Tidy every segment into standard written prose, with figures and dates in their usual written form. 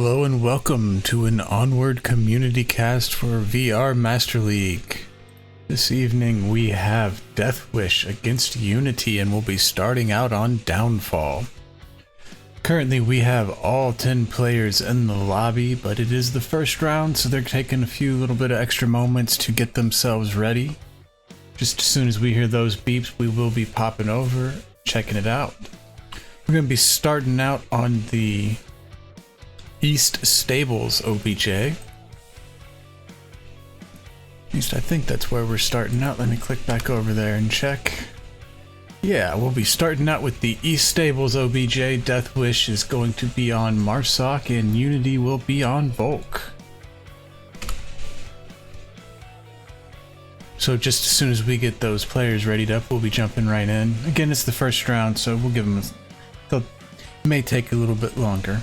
Hello and welcome to an Onward community cast for VR Master League. This evening we have Death Wish against Unity and we'll be starting out on Downfall. Currently we have all 10 players in the lobby, but it is the first round, so they're taking a few little bit of extra moments to get themselves ready. Just as soon as we hear those beeps, we will be popping over, checking it out. We're going to be starting out on the East Stables OBJ. At least I think that's where we're starting out. Let me click back over there and check. Yeah, we'll be starting out with the East Stables OBJ. Death Wish is going to be on Marsoc and Unity will be on Volk. So just as soon as we get those players readied up, we'll be jumping right in. Again, it's the first round, so we'll give them it may take a little bit longer.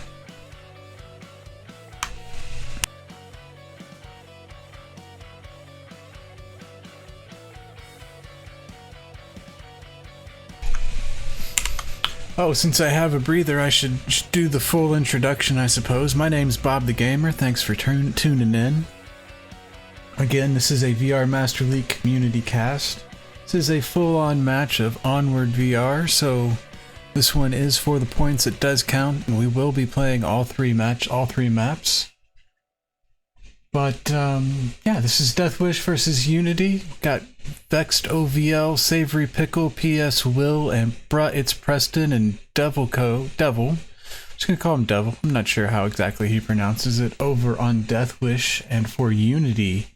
Oh, since I have a breather, I should do the full introduction, I suppose. My name's Bob the Gamer. Thanks for tuning in. Again, this is a VR Master League community cast. This is a full-on match of Onward VR, so this one is for the points. It does count, and we will be playing all three maps. But, yeah, this is Death Wish versus Unity. Got Vexed OVL, Savory Pickle, PS Will, and It's Preston, and Devil. I'm just gonna call him Devil. I'm not sure how exactly he pronounces it. Over on Death Wish, and for Unity,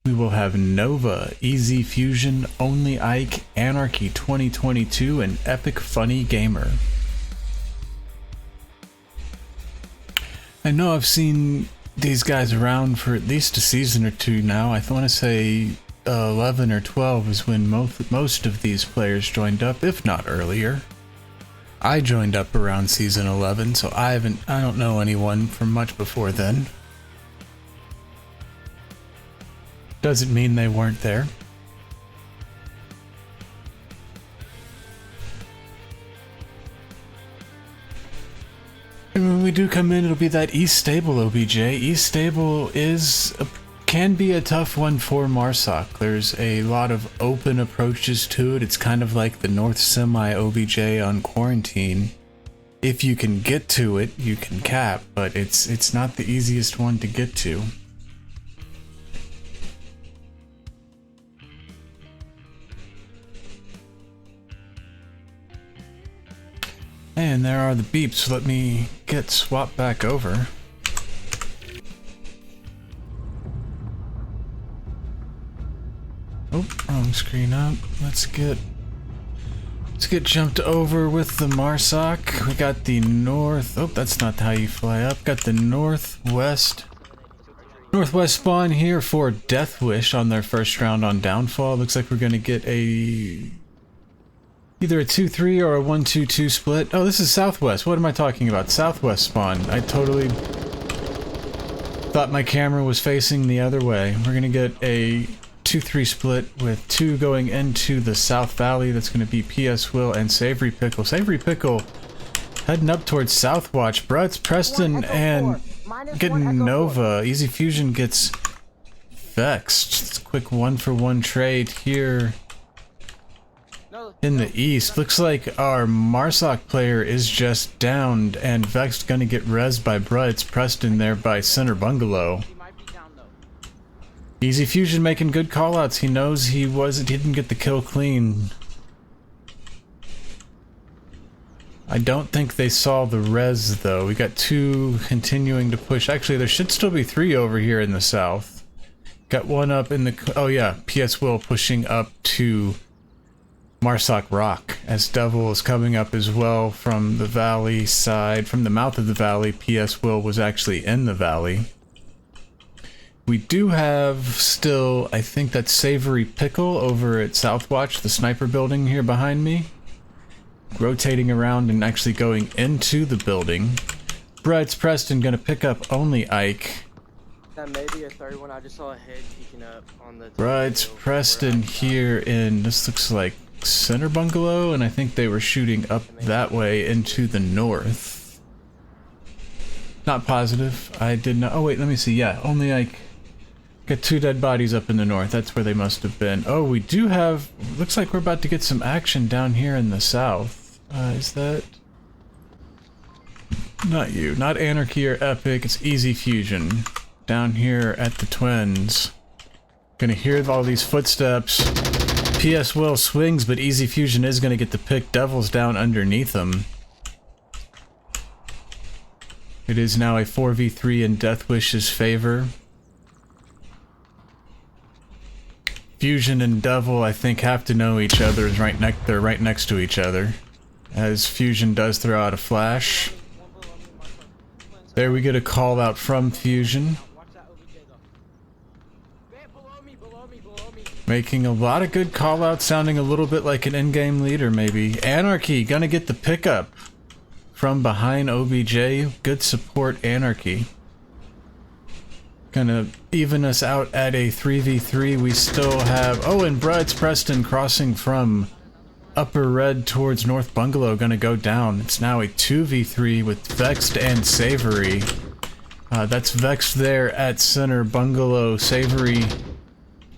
we will have Nova, Easy Fusion, Only Ike, Anarchy 2022, and Epic Funny Gamer. I know I've seen these guys around for at least a season or two now. I want to say 11 or 12 is when most of these players joined up, if not earlier. I joined up around season 11, so I don't know anyone from much before then. Doesn't mean they weren't there. And when we do come in, it'll be that East Stable OBJ. East Stable can be a tough one for Marsoc. There's a lot of open approaches to it. It's kind of like the North Semi OBJ on Quarantine. If you can get to it, you can cap, but it's not the easiest one to get to. And there are the beeps. Let me get swapped back over. Oh, wrong screen up. Let's get jumped over with the Marsoc. We got the north. Oh, that's not how you fly up. Got the northwest spawn here for Death Wish on their first round on Downfall. Looks like we're gonna get either a 2-3 or a 1-2-2 split. Oh, this is Southwest. What am I talking about? Southwest spawn. I totally thought my camera was facing the other way. We're gonna get a 2-3 split with 2 going into the South Valley. That's gonna be PS Will and Savory Pickle. Savory Pickle heading up towards Southwatch. It's Preston and getting Nova. Easy Fusion gets Vexed. It's a quick 1-for-1 trade here. In the east, looks like our Marsoc player is just downed, and Vexed gonna get rezzed by It's Preston there by Center Bungalow. Easy Fusion making good callouts. He knows he didn't get the kill clean. I don't think they saw the res though. We got 2 continuing to push. Actually, there should still be 3 over here in the south. Got 1 up in the. Oh yeah, PS Will pushing up to Marsoc Rock, as Devil is coming up as well from the valley side, from the mouth of the valley. PS Will was actually in the valley. We do have still, I think that's Savory Pickle over at Southwatch, the sniper building here behind me. Rotating around and actually going into the building. It's Preston gonna pick up Only Ike. That may be a third one. I just saw a head peeking up on the. It's Preston here in, this looks like Center Bungalow, and I think they were shooting up that way into the north. Not positive. I did not. Oh wait, let me see. Yeah, only like got 2 dead bodies up in the north. That's where they must have been. Oh, we do have. Looks like we're about to get some action down here in the south. Is that? Not you. Not Anarchy or Epic. It's Easy Fusion. Down here at the Twins. Gonna hear all these footsteps. PS Will swings, but Easy Fusion is gonna get the pick. Devil's down underneath him. It is now a 4v3 in Deathwish's favor. Fusion and Devil, I think, have to know each other. They're right next to each other. As Fusion does throw out a flash. There we get a call out from Fusion. Making a lot of good call outs, sounding a little bit like an in-game leader maybe. Anarchy gonna get the pickup from behind OBJ. Good support, Anarchy. Gonna even us out at a 3v3. We still have... Oh, and Bruds Preston crossing from Upper Red towards North Bungalow gonna go down. It's now a 2v3 with Vexed and Savory. That's Vexed there at center, Bungalow, Savory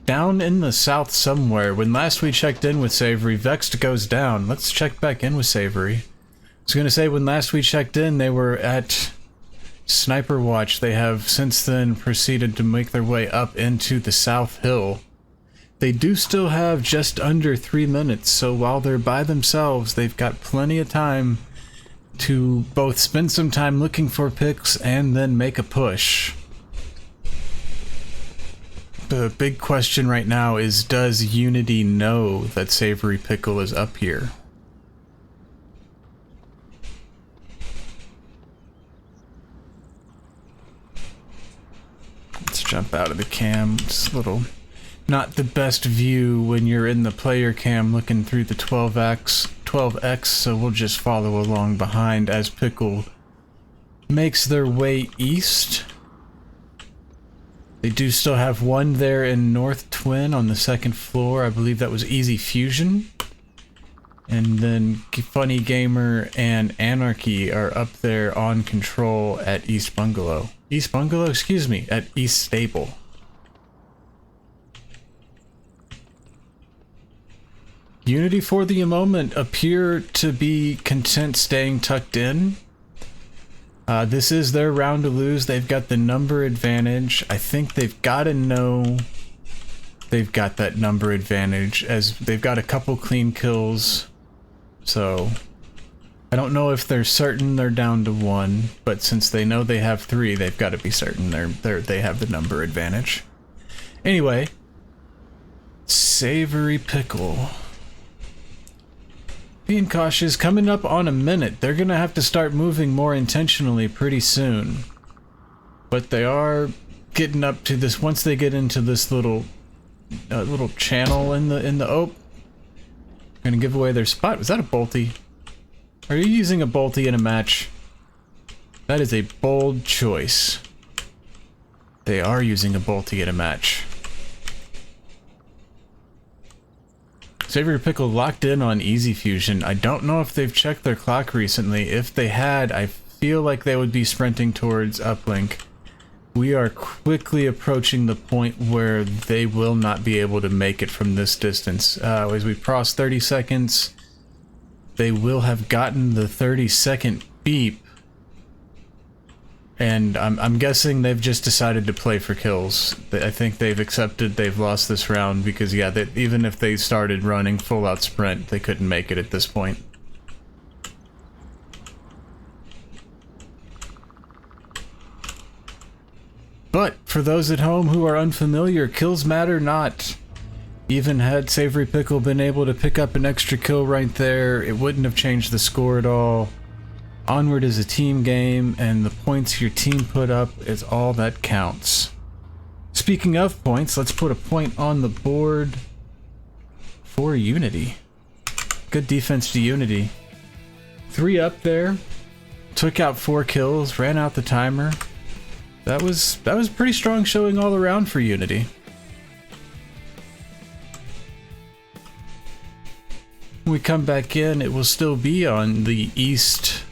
down in the south somewhere. When last we checked in with Savory, Vexed goes down. Let's check back in with Savory. I was gonna say, when last we checked in, they were at Sniper Watch. They have since then proceeded to make their way up into the South Hill. They do still have just under 3 minutes, so while they're by themselves, they've got plenty of time to both spend some time looking for picks and then make a push. The big question right now is, does Unity know that Savory Pickle is up here? Let's jump out of the cam. Just a little... Not the best view when you're in the player cam looking through the 12x, so we'll just follow along behind as Pickle makes their way east. They do still have one there in North Twin on the second floor. I believe that was Easy Fusion. And then Funny Gamer and Anarchy are up there on control at East Bungalow. East Bungalow? Excuse me, at East Stable. Unity for the moment appear to be content staying tucked in. This is their round to lose. They've got the number advantage. I think they've got to know they've got that number advantage, as they've got a couple clean kills. So I don't know if they're certain they're down to 1, but since they know they have 3, they've got to be certain they have the number advantage. Anyway, Savory Pickle. Being cautious, coming up on a minute. They're gonna have to start moving more intentionally pretty soon. But they are getting up to this, once they get into this little channel in the oh. Gonna give away their spot. Was that a bolty? Are you using a bolty in a match? That is a bold choice. They are using a bolty in a match. Savory Pickle locked in on Easy Fusion. I don't know if they've checked their clock recently. If they had, I feel like they would be sprinting towards uplink. We are quickly approaching the point where they will not be able to make it from this distance. As we cross 30 seconds, they will have gotten the 30-second beep. And I'm guessing they've just decided to play for kills. I think they've accepted they've lost this round because, yeah, even if they started running full-out sprint, they couldn't make it at this point. But for those at home who are unfamiliar, kills matter not. Even had Savory Pickle been able to pick up an extra kill right there, it wouldn't have changed the score at all. Onward is a team game, and the points your team put up is all that counts. Speaking of points, let's put a point on the board for Unity. Good defense to Unity. 3 up there, took out 4 kills, ran out the timer. That was pretty strong showing all around for Unity. When we come back in, it will still be on the east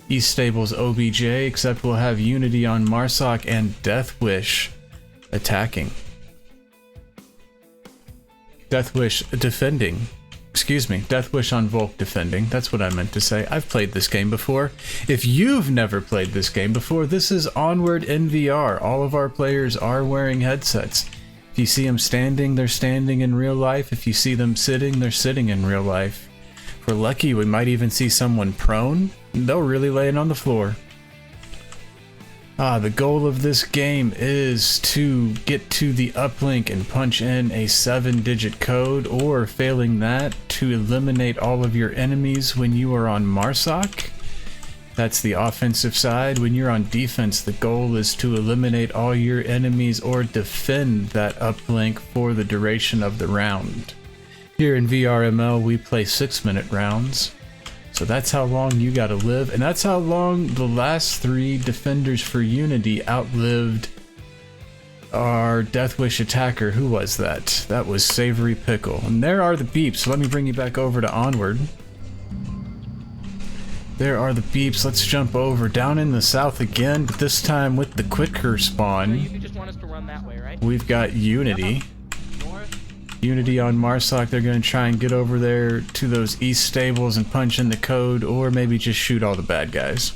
East Stables OBJ, except we'll have Unity on Marsoc and Death Wish attacking. Death Wish defending. Excuse me, Death Wish on Volk defending. That's what I meant to say. I've played this game before. If you've never played this game before, this is Onward in VR. All of our players are wearing headsets. If you see them standing, they're standing in real life. If you see them sitting, they're sitting in real life. If we're lucky, we might even see someone prone. They're really laying on the floor. The goal of this game is to get to the uplink and punch in a 7-digit code, or failing that, to eliminate all of your enemies when you are on Marsoc. That's the offensive side. When you're on defense, the goal is to eliminate all your enemies or defend that uplink for the duration of the round. Here in VRML, we play 6-minute rounds. So that's how long you gotta live, and that's how long the last 3 defenders for Unity outlived our Death Wish attacker. Who was that? That was Savory Pickle. And there are the beeps. So let me bring you back over to Onward. There are the beeps. Let's jump over down in the south again, but this time with the quicker spawn. You just want us to run that way, right? We've got Unity. Unity on Marsoc. They're going to try and get over there to those East Stables and punch in the code, or maybe just shoot all the bad guys.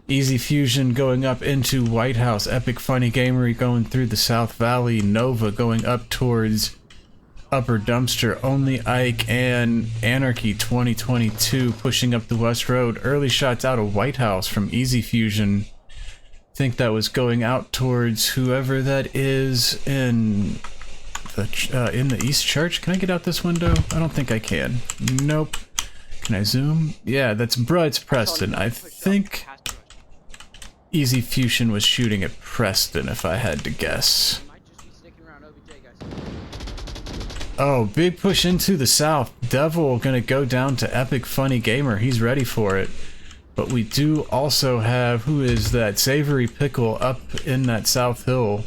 Easy Fusion going up into White House. Epic Funny Gamer going through the South Valley. Nova going up towards Upper Dumpster. Only Ike and Anarchy 2022 pushing up the West Road. Early shots out of White House from Easy Fusion. I think that was going out towards whoever that is in the East Church. Can I get out this window? I don't think I can. Nope. Can I zoom? Yeah, that's it's Preston. I think Easy Fusion was shooting at Preston, if I had to guess. Oh, big push into the south. Devil gonna go down to Epic Funny Gamer. He's ready for it. But we do also have, who is that? Savory Pickle up in that South Hill,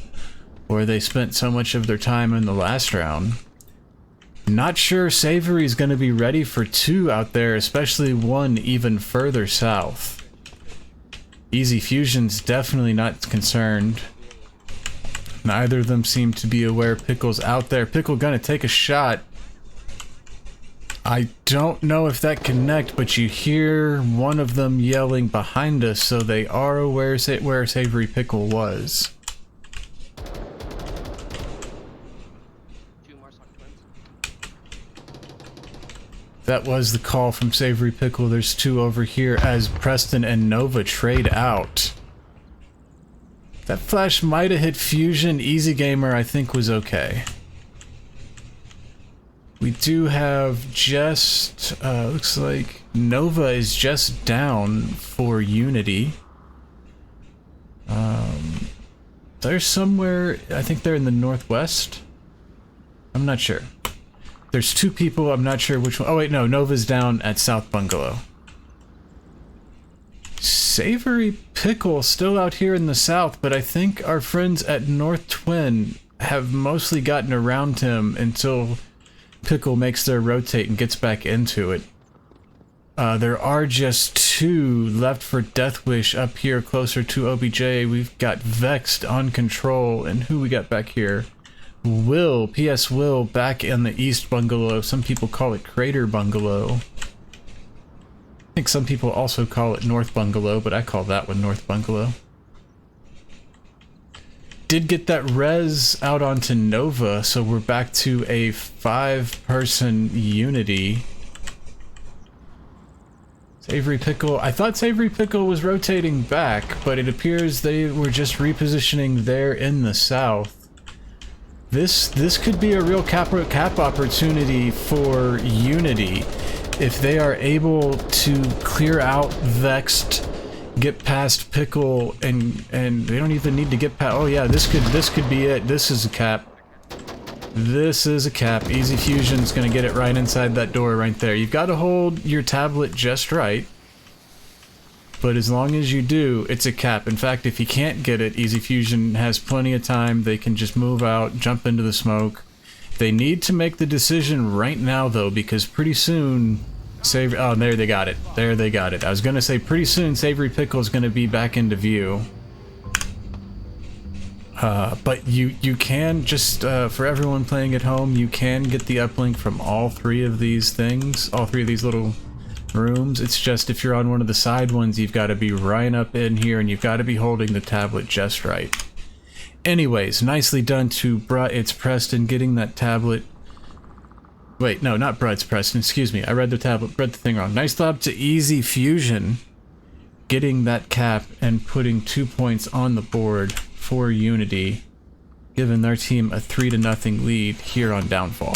where they spent so much of their time in the last round. Not sure Savory's going to be ready for 2 out there, especially one even further south. Easy Fusion's definitely not concerned. Neither of them seem to be aware Pickle's out there. Pickle gonna take a shot. I don't know if that connect, but you hear one of them yelling behind us, so they are aware where Savory Pickle was. That was the call from Savory Pickle. There's 2 over here as Preston and Nova trade out. That flash might have hit Fusion. Easy Gamer, I think, was okay. We do have just, looks like Nova is just down for Unity. They're somewhere, I think they're in the northwest. I'm not sure. There's 2 people, I'm not sure which one. Oh wait, no, Nova's down at South Bungalow. Savory Pickle still out here in the south, but I think our friends at North Twin have mostly gotten around him until Pickle makes their rotate and gets back into it. There are just 2 left for Death Wish up here closer to OBJ. We've got Vexed on control, and who we got back here? Will, PS Will, back in the East Bungalow. Some people call it Crater Bungalow. I think some people also call it North Bungalow, but I call that one North Bungalow. Did get that res out onto Nova, so we're back to a 5-person Unity. Savory Pickle, I thought Savory Pickle was rotating back, but it appears they were just repositioning there in the south. This could be a real cap opportunity for Unity if they are able to clear out Vexed, get past Pickle, and they don't even need to get past. Oh yeah, this could be it. This is a cap. This is a cap. Easy Fusion's gonna get it right inside that door right there. You've got to hold your tablet just right. But as long as you do, it's a cap. In fact, if you can't get it, Easy Fusion has plenty of time. They can just move out, jump into the smoke. They need to make the decision right now, though, because pretty soon Savory, oh, there they got it. There they got it. I was gonna say pretty soon Savory Pickle is gonna be back into view. But you can just, for everyone playing at home, you can get the uplink from all three of these things, all three of these little rooms. It's just if you're on one of the side ones, you've got to be right up in here and you've got to be holding the tablet just right. Anyways, nicely done to It's Preston getting that tablet. Wait, no, not It's Preston, excuse me. I read the thing wrong. Nice job to Easy Fusion getting that cap and putting 2 points on the board for Unity, giving their team a 3-0 lead here on Downfall.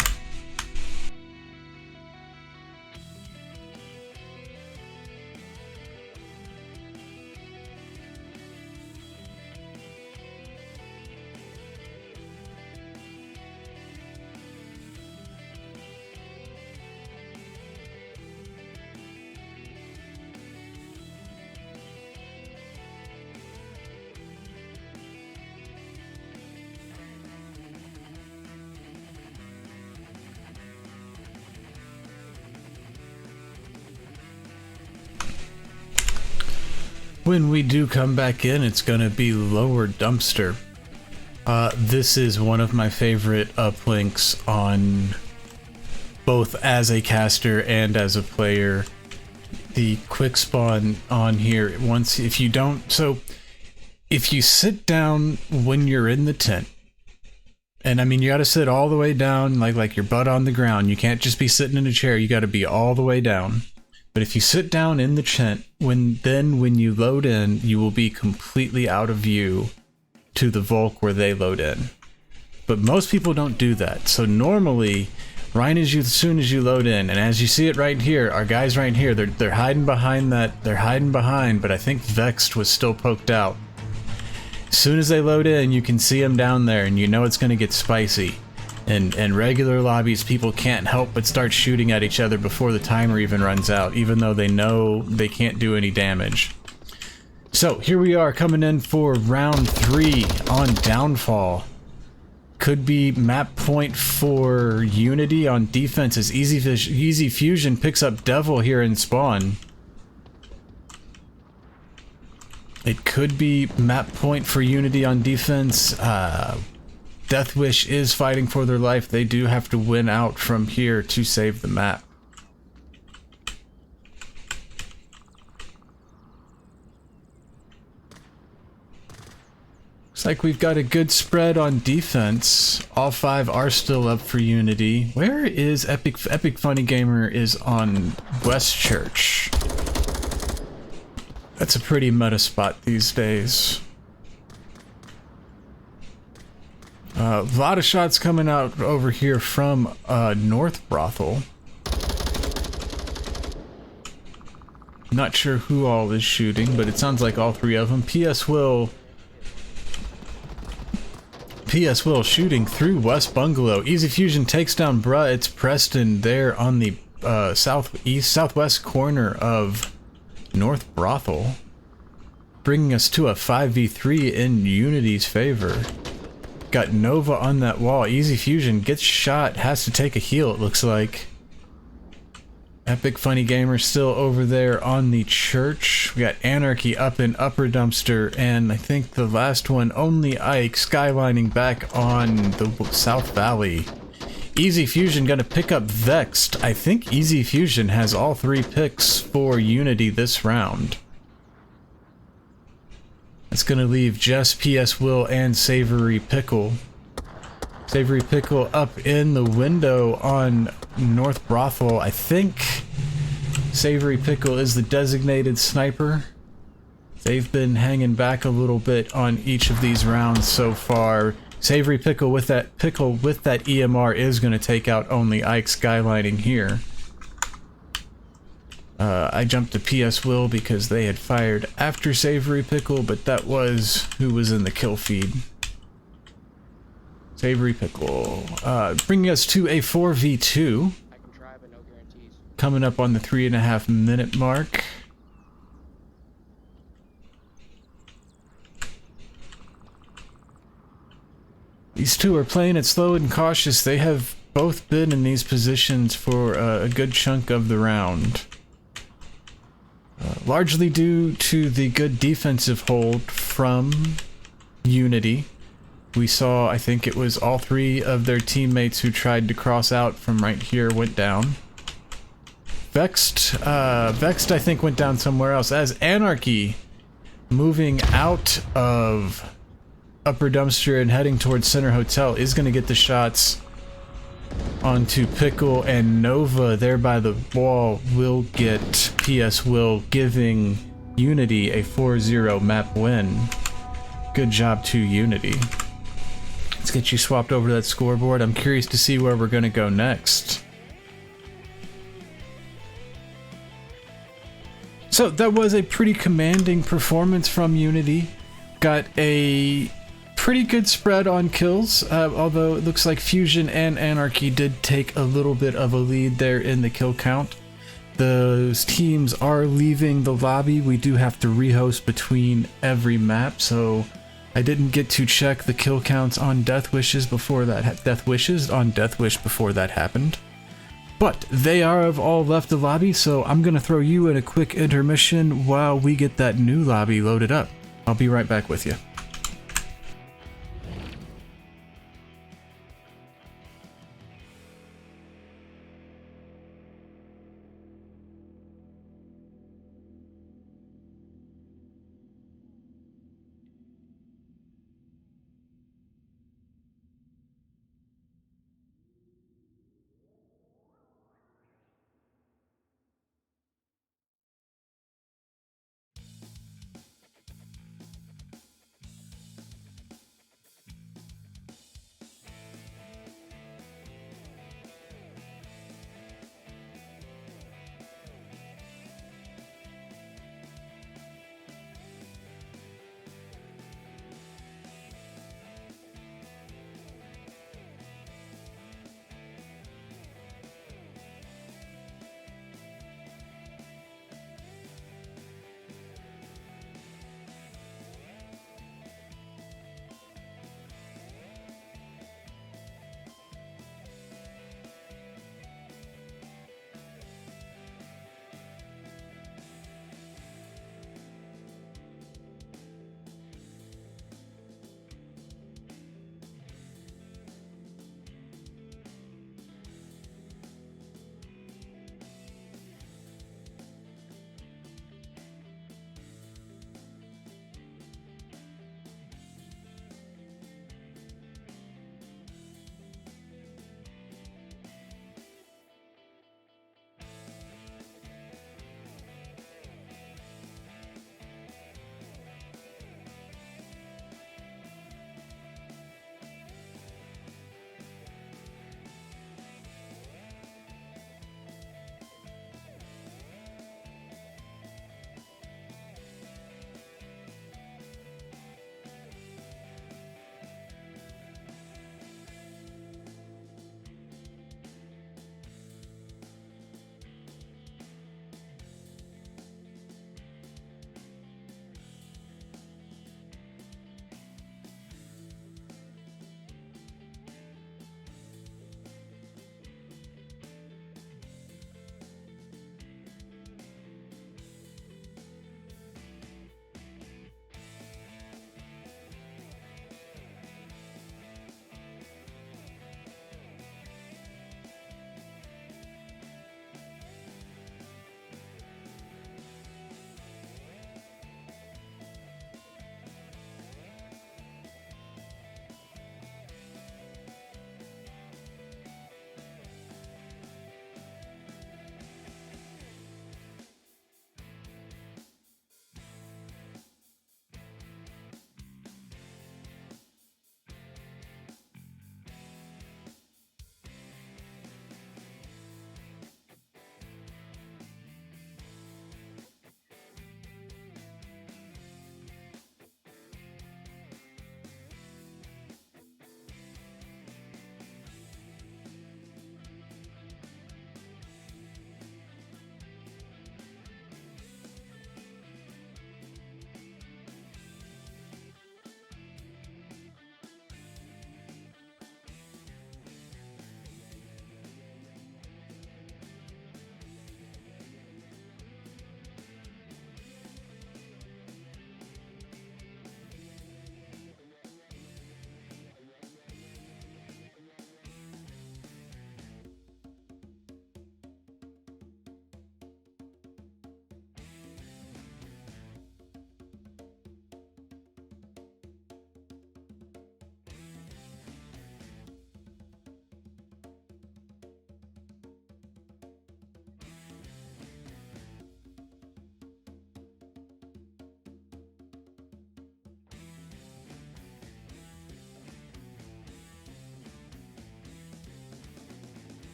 When we do come back in, it's gonna be Lower Dumpster. This is one of my favorite uplinks on both as a caster and as a player. The quick spawn on here, if you sit down when you're in the tent, and I mean you gotta sit all the way down, like your butt on the ground. You can't just be sitting in a chair, you gotta be all the way down. But if you sit down in the tent, when you load in, you will be completely out of view to the Volk where they load in. But most people don't do that. So normally, as soon as you load in, and as you see it right here, our guys right here, they're hiding behind that. They're hiding behind, but I think Vexed was still poked out. As soon as they load in, you can see them down there, and you know it's going to get spicy. In regular lobbies, people can't help but start shooting at each other before the timer even runs out, even though they know they can't do any damage. So, here we are coming in for round 3 on Downfall. Could be map point for Unity on defense as Easy Fusion picks up Devil here in spawn. It could be map point for Unity on defense. Deathwish is fighting for their life. They do have to win out from here to save the map. Looks like we've got a good spread on defense. All 5 are still up for Unity. Where is Epic Funny Gamer is on West Church. That's a pretty meta spot these days. A lot of shots coming out over here from North Brothel. Not sure who all is shooting, but it sounds like all 3 of them. PS Will shooting through West Bungalow. Easy Fusion takes down It's Preston there on the southwest corner of North Brothel, bringing us to a 5v3 in Unity's favor. Got Nova on that wall. Easy Fusion gets shot, has to take a heal, it looks like. Epic Funny Gamer still over there on the church. We got Anarchy up in Upper Dumpster, and I think the last one, Only Ike, skylining back on the South Valley. Easy Fusion gonna pick up Vexed. I think Easy Fusion has all 3 picks for Unity this round. It's gonna leave just PS Will and Savory Pickle. Savory Pickle up in the window on North Brothel. I think Savory Pickle is the designated sniper. They've been hanging back a little bit on each of these rounds so far. Savory Pickle with that EMR is gonna take out Only Ike skylining here. I jumped to PS Will because they had fired after Savory Pickle, but that was who was in the kill feed. Savory Pickle, bringing us to a 4v2. I can try, but no guarantees. Coming up on the 3.5 minute mark. These two are playing it slow and cautious. They have both been in these positions for a good chunk of the round. Largely due to the good defensive hold from Unity. We saw, I think it was all three of their teammates who tried to cross out from right here went down. Vexed, I think, went down somewhere else, as Anarchy, moving out of Upper Dumpster and heading towards Center Hotel, is going to get the shots onto Pickle, and Nova there by the wall will get PS Will, giving Unity a 4-0 map win. Good job to Unity. Let's get you swapped over to that scoreboard. I'm curious to see where we're going to go next. So that was a pretty commanding performance from Unity. Got a pretty good spread on kills, although it looks like Fusion and Anarchy did take a little bit of a lead there in the kill count. Those teams are leaving the lobby. We do have to rehost between every map, so I didn't get to check the kill counts on Death Wishes before that Death Wish before that happened. But they have all left the lobby, so I'm gonna throw you in a quick intermission while we get that new lobby loaded up. I'll be right back with you.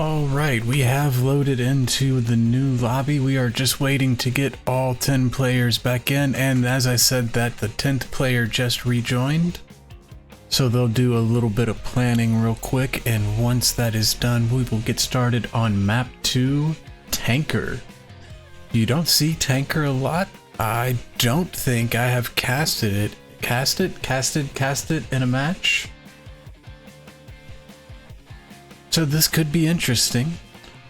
Alright, we have loaded into the new lobby. We are just waiting to get all 10 players back in, and as I said that the 10th player just rejoined. So they'll do a little bit of planning real quick, and once that is done, we will get started on map 2, Tanker. You don't see Tanker a lot. I don't think I have casted it in a match. So this could be interesting.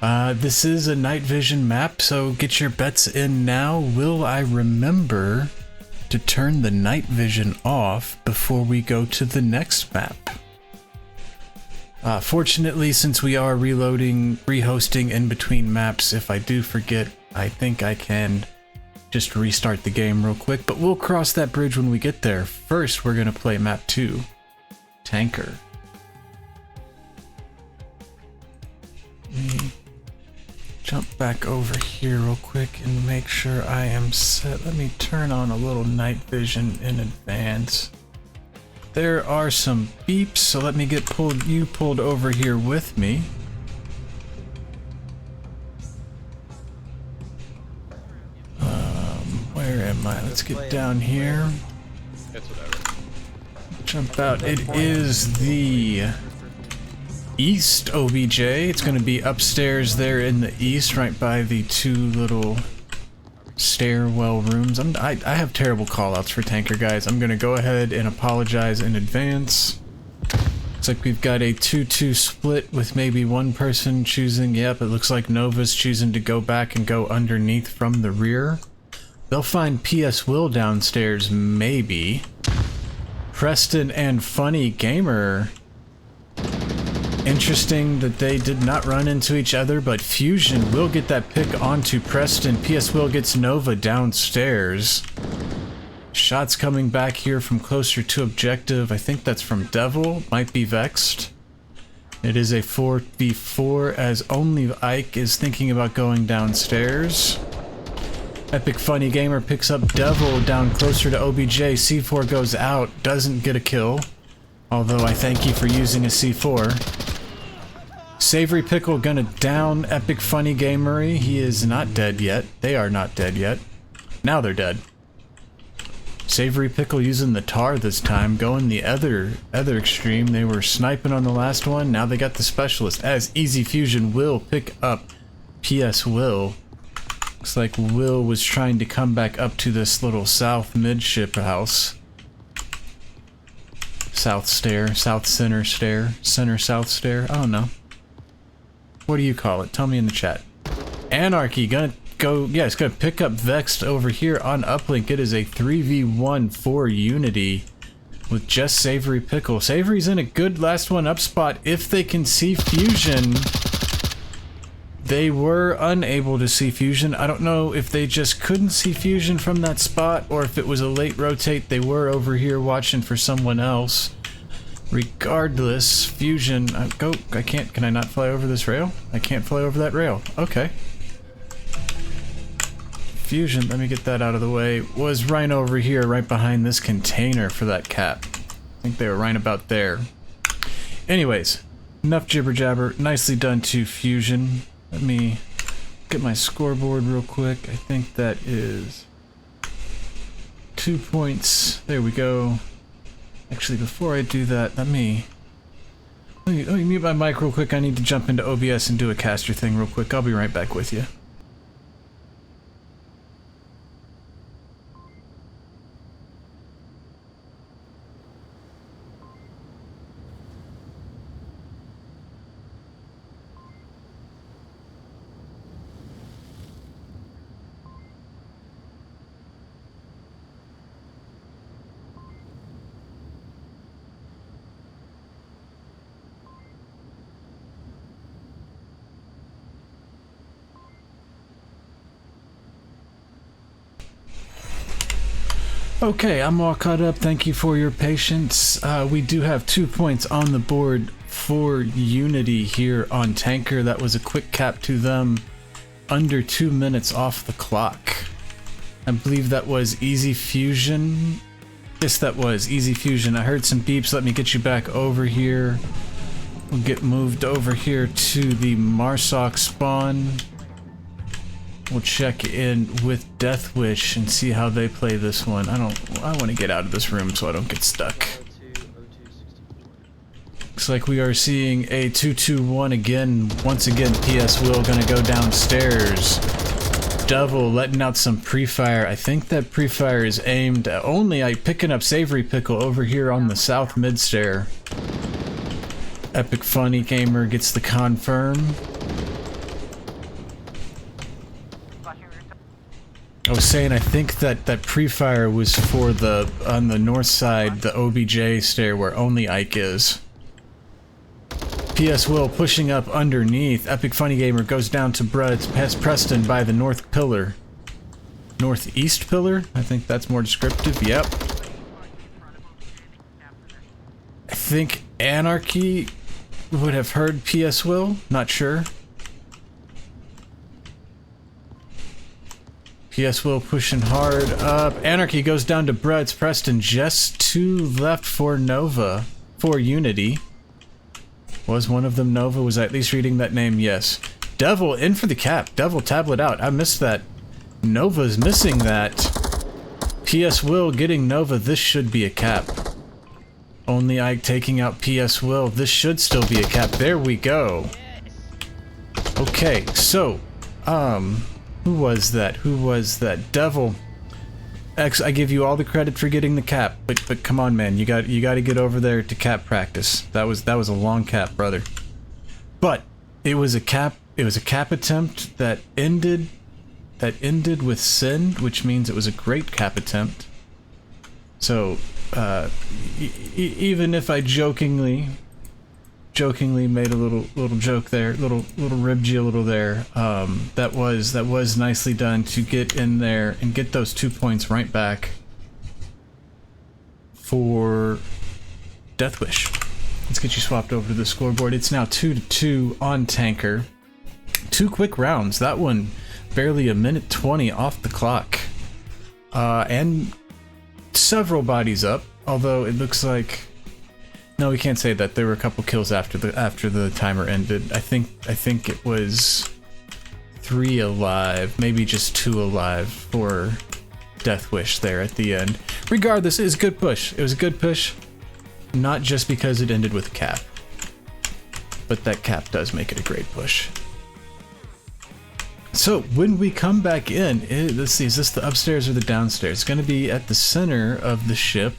This is a night vision map, so get your bets in now. Will I remember to turn the night vision off before we go to the next map? Fortunately, since we are rehosting in between maps, if I do forget, I think I can just restart the game real quick, but we'll cross that bridge when we get there. First, we're gonna play map 2, Tanker. Let me jump back over here real quick and make sure I am set. Let me turn on a little night vision in advance. There are some beeps, so let me get you pulled over here with me. Where am I? Let's get down here. That's whatever. Jump out. It is the East OBJ. It's going to be upstairs there in the east, right by the two little stairwell rooms. I have terrible callouts for Tanker, guys. I'm going to go ahead and apologize in advance. Looks like we've got a 2-2 split with maybe one person choosing. Yep, it looks like Nova's choosing to go back and go underneath from the rear. They'll find PS Will downstairs, maybe. Preston and Funny Gamer. Interesting that they did not run into each other, but Fusion will get that pick onto Preston. PS Will gets Nova downstairs. Shots coming back here from closer to objective. I think that's from Devil. Might be Vexed. It is a 4v4 as only Ike is thinking about going downstairs. Epic Funny Gamer picks up Devil down closer to OBJ. C4 goes out. Doesn't get a kill. Although I thank you for using a C4. Savory Pickle gonna down Epic Funny Gamery. He is not dead yet. They are not dead yet. Now they're dead. Savory Pickle using the tar this time, going the other extreme. They were sniping on the last one. Now they got the specialist. As Easy Fusion will pick up PS Will. Looks like Will was trying to come back up to this little south midship house. South stair, south center stair, center south stair. I don't know. What do you call it? Tell me in the chat. Anarchy gonna go. Yeah, it's gonna pick up Vexed over here on uplink. It is a 3v1 for Unity with just Savory Pickle. Savory's in a good last one up spot. If they can see Fusion. They were unable to see Fusion. I don't know if they just couldn't see Fusion from that spot or if it was a late rotate. They were over here watching for someone else. Regardless, Fusion... I can't... Can I not fly over this rail? I can't fly over that rail. Okay. Fusion, let me get that out of the way, was right over here, right behind this container for that cap. I think they were right about there. Anyways, enough jibber jabber. Nicely done to Fusion. Let me get my scoreboard real quick. I think that is 2 points. There we go. Actually, before I do that, let me mute my mic real quick. I need to jump into OBS and do a caster thing real quick. I'll be right back with you. Okay, I'm all caught up. Thank you for your patience. We do have 2 points on the board for Unity here on Tanker. That was a quick cap to them, under 2 minutes off the clock. I believe that was Easy Fusion. Yes, that was Easy Fusion. I heard some beeps. Let me get you back over here. We'll get moved over here to the Marsoc spawn. We'll check in with Deathwish and see how they play this one. I want to get out of this room so I don't get stuck. Looks like we are seeing a 2-2-1 again. Once again, PS Will gonna go downstairs. Devil letting out some pre-fire. I think that pre-fire is aimed at only picking up Savory Pickle over here on the south mid stair. Epic Funny Gamer gets the confirm. I was saying I think that pre-fire was for on the north side, the OBJ stair where only Ike is. PS Will pushing up underneath. Epic Funny Gamer goes down to past Preston by the north pillar. Northeast pillar? I think that's more descriptive. Yep. I think Anarchy would have heard PS Will. Not sure. PS Will pushing hard up. Anarchy goes down to Brett's Preston. Just 2 left for Nova. For Unity. Was one of them Nova? Was I at least reading that name? Yes. Devil in for the cap. Devil tablet out. I missed that. Nova's missing that. PS Will getting Nova. This should be a cap. Only Ike taking out PS Will. This should still be a cap. There we go. Okay, so, who was that? Who was that? Devil. X, I give you all the credit for getting the cap, but come on, man, you got to get over there to cap practice. That was a long cap, brother. But it was a cap attempt that ended with send, which means it was a great cap attempt. So, even if I jokingly made a little joke there, little ribbed you a little there. That was nicely done to get in there and get those 2 points right back for Deathwish. Let's get you swapped over to the scoreboard. It's now 2-2 on Tanker. 2 quick rounds. That one barely a minute 20 off the clock, and several bodies up. Although it looks like. No, we can't say that. There were a couple kills after the timer ended. I think it was 3 alive, maybe just 2 alive for Deathwish there at the end. Regardless, it was a good push. It was a good push, not just because it ended with a cap, but that cap does make it a great push. So when we come back in, let's see, is this the upstairs or the downstairs? It's going to be at the center of the ship.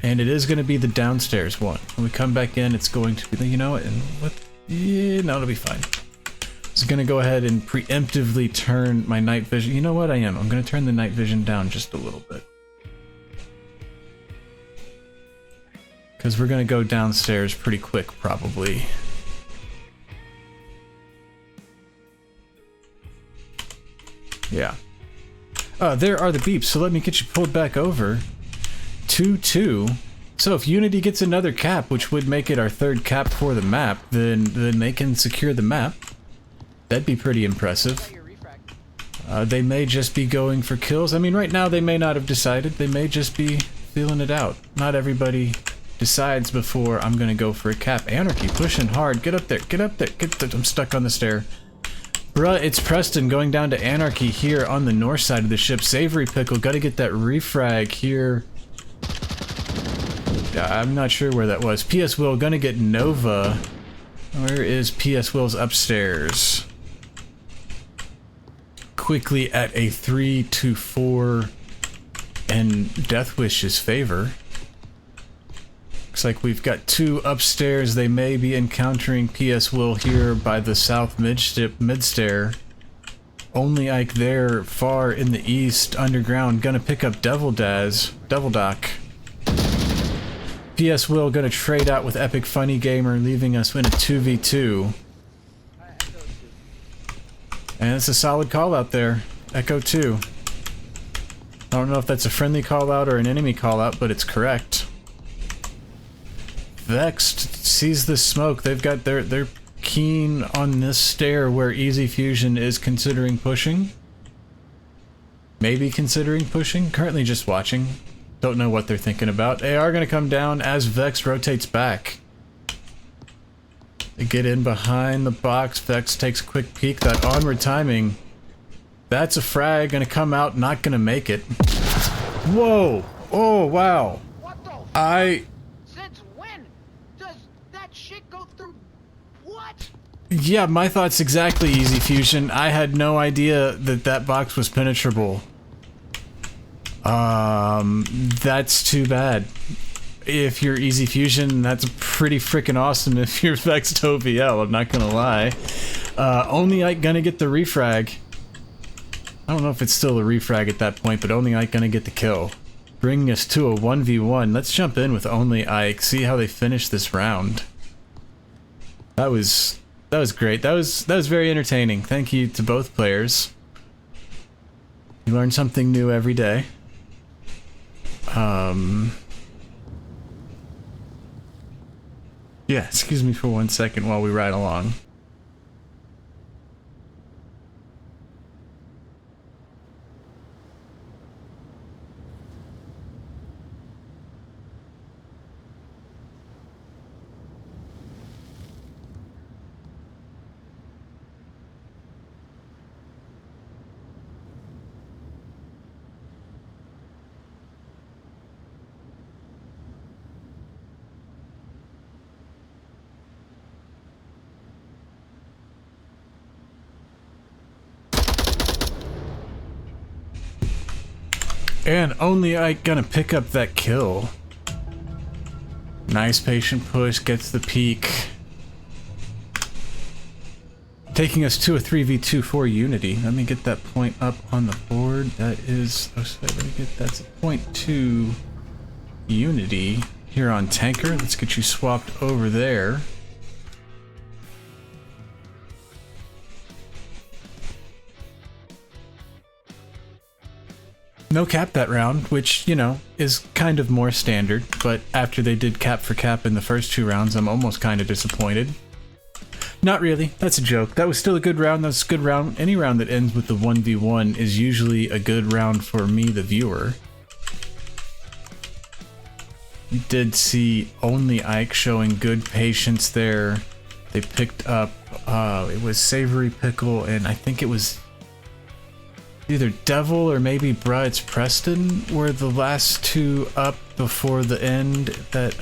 And it is going to be the downstairs one. When we come back in, it's going to be, you know, and what? Yeah, no, it'll be fine. So I'm going to go ahead and preemptively turn my night vision. You know what I am? I'm going to turn the night vision down just a little bit. Because we're going to go downstairs pretty quick, probably. Yeah. There are the beeps, so let me get you pulled back over. 2-2. So if Unity gets another cap, which would make it our 3rd cap for the map, then they can secure the map. That'd be pretty impressive. They may just be going for kills. I mean, right now they may not have decided. They may just be feeling it out. Not everybody decides before I'm gonna go for a cap. Anarchy pushing hard. Get up there. Get up there. I'm stuck on the stair. Bruh, it's Preston going down to Anarchy here on the north side of the ship. Savory Pickle, gotta get that refrag here. I'm not sure where that was. PS Will gonna get Nova. Where is PS Will's upstairs? Quickly at a 3-4 in Deathwish's favor. Looks like we've got 2 upstairs. They may be encountering PS Will here by the south mid-stair. Only Ike there, far in the east, underground, gonna pick up Devil Doc. PS Will gonna trade out with Epic Funny Gamer, leaving us in a 2v2. And it's a solid call out there. Echo 2. I don't know if that's a friendly call out or an enemy call out, but it's correct. Vexed sees the smoke. They've got they're keen on this stair where Easy Fusion is considering pushing. Maybe considering pushing. Currently just watching. Don't know what they're thinking about. They are going to come down as Vex rotates back. They get in behind the box. Vex takes a quick peek. That onward timing. That's a frag. Gonna come out, not gonna make it. Whoa! Oh, wow. What the f? I... Since when does that shit go through? What? Yeah, my thoughts exactly, Easy Fusion. I had no idea that that box was penetrable. That's too bad. If you're Easy Fusion, that's pretty freaking awesome if you're Vexed OVL, I'm not gonna lie. Only Ike gonna get the refrag. I don't know if it's still a refrag at that point, but Only Ike gonna get the kill. Bringing us to a 1v1. Let's jump in with Only Ike, see how they finish this round. That was great. That was very entertaining. Thank you to both players. You learn something new every day. Yeah, excuse me for 1 second while we ride along. And Only Ike gonna pick up that kill. Nice patient push, gets the peek. Taking us to a 3v2 for Unity. Let me get that point up on the board. That is, oh, sorry, let me get, that's a point to Unity here on Tanker. Let's get you swapped over there. No cap that round, which, you know, is kind of more standard, but after they did cap for cap in the first 2 rounds, I'm almost kind of disappointed. Not really, that's a joke. That was still a good round, that's a good round. Any round that ends with the 1v1 is usually a good round for me, the viewer. You did see Only Ike showing good patience there. They picked up, it was Savory Pickle, and I think it was either Devil or maybe Bride's Preston were the last 2 up before the end that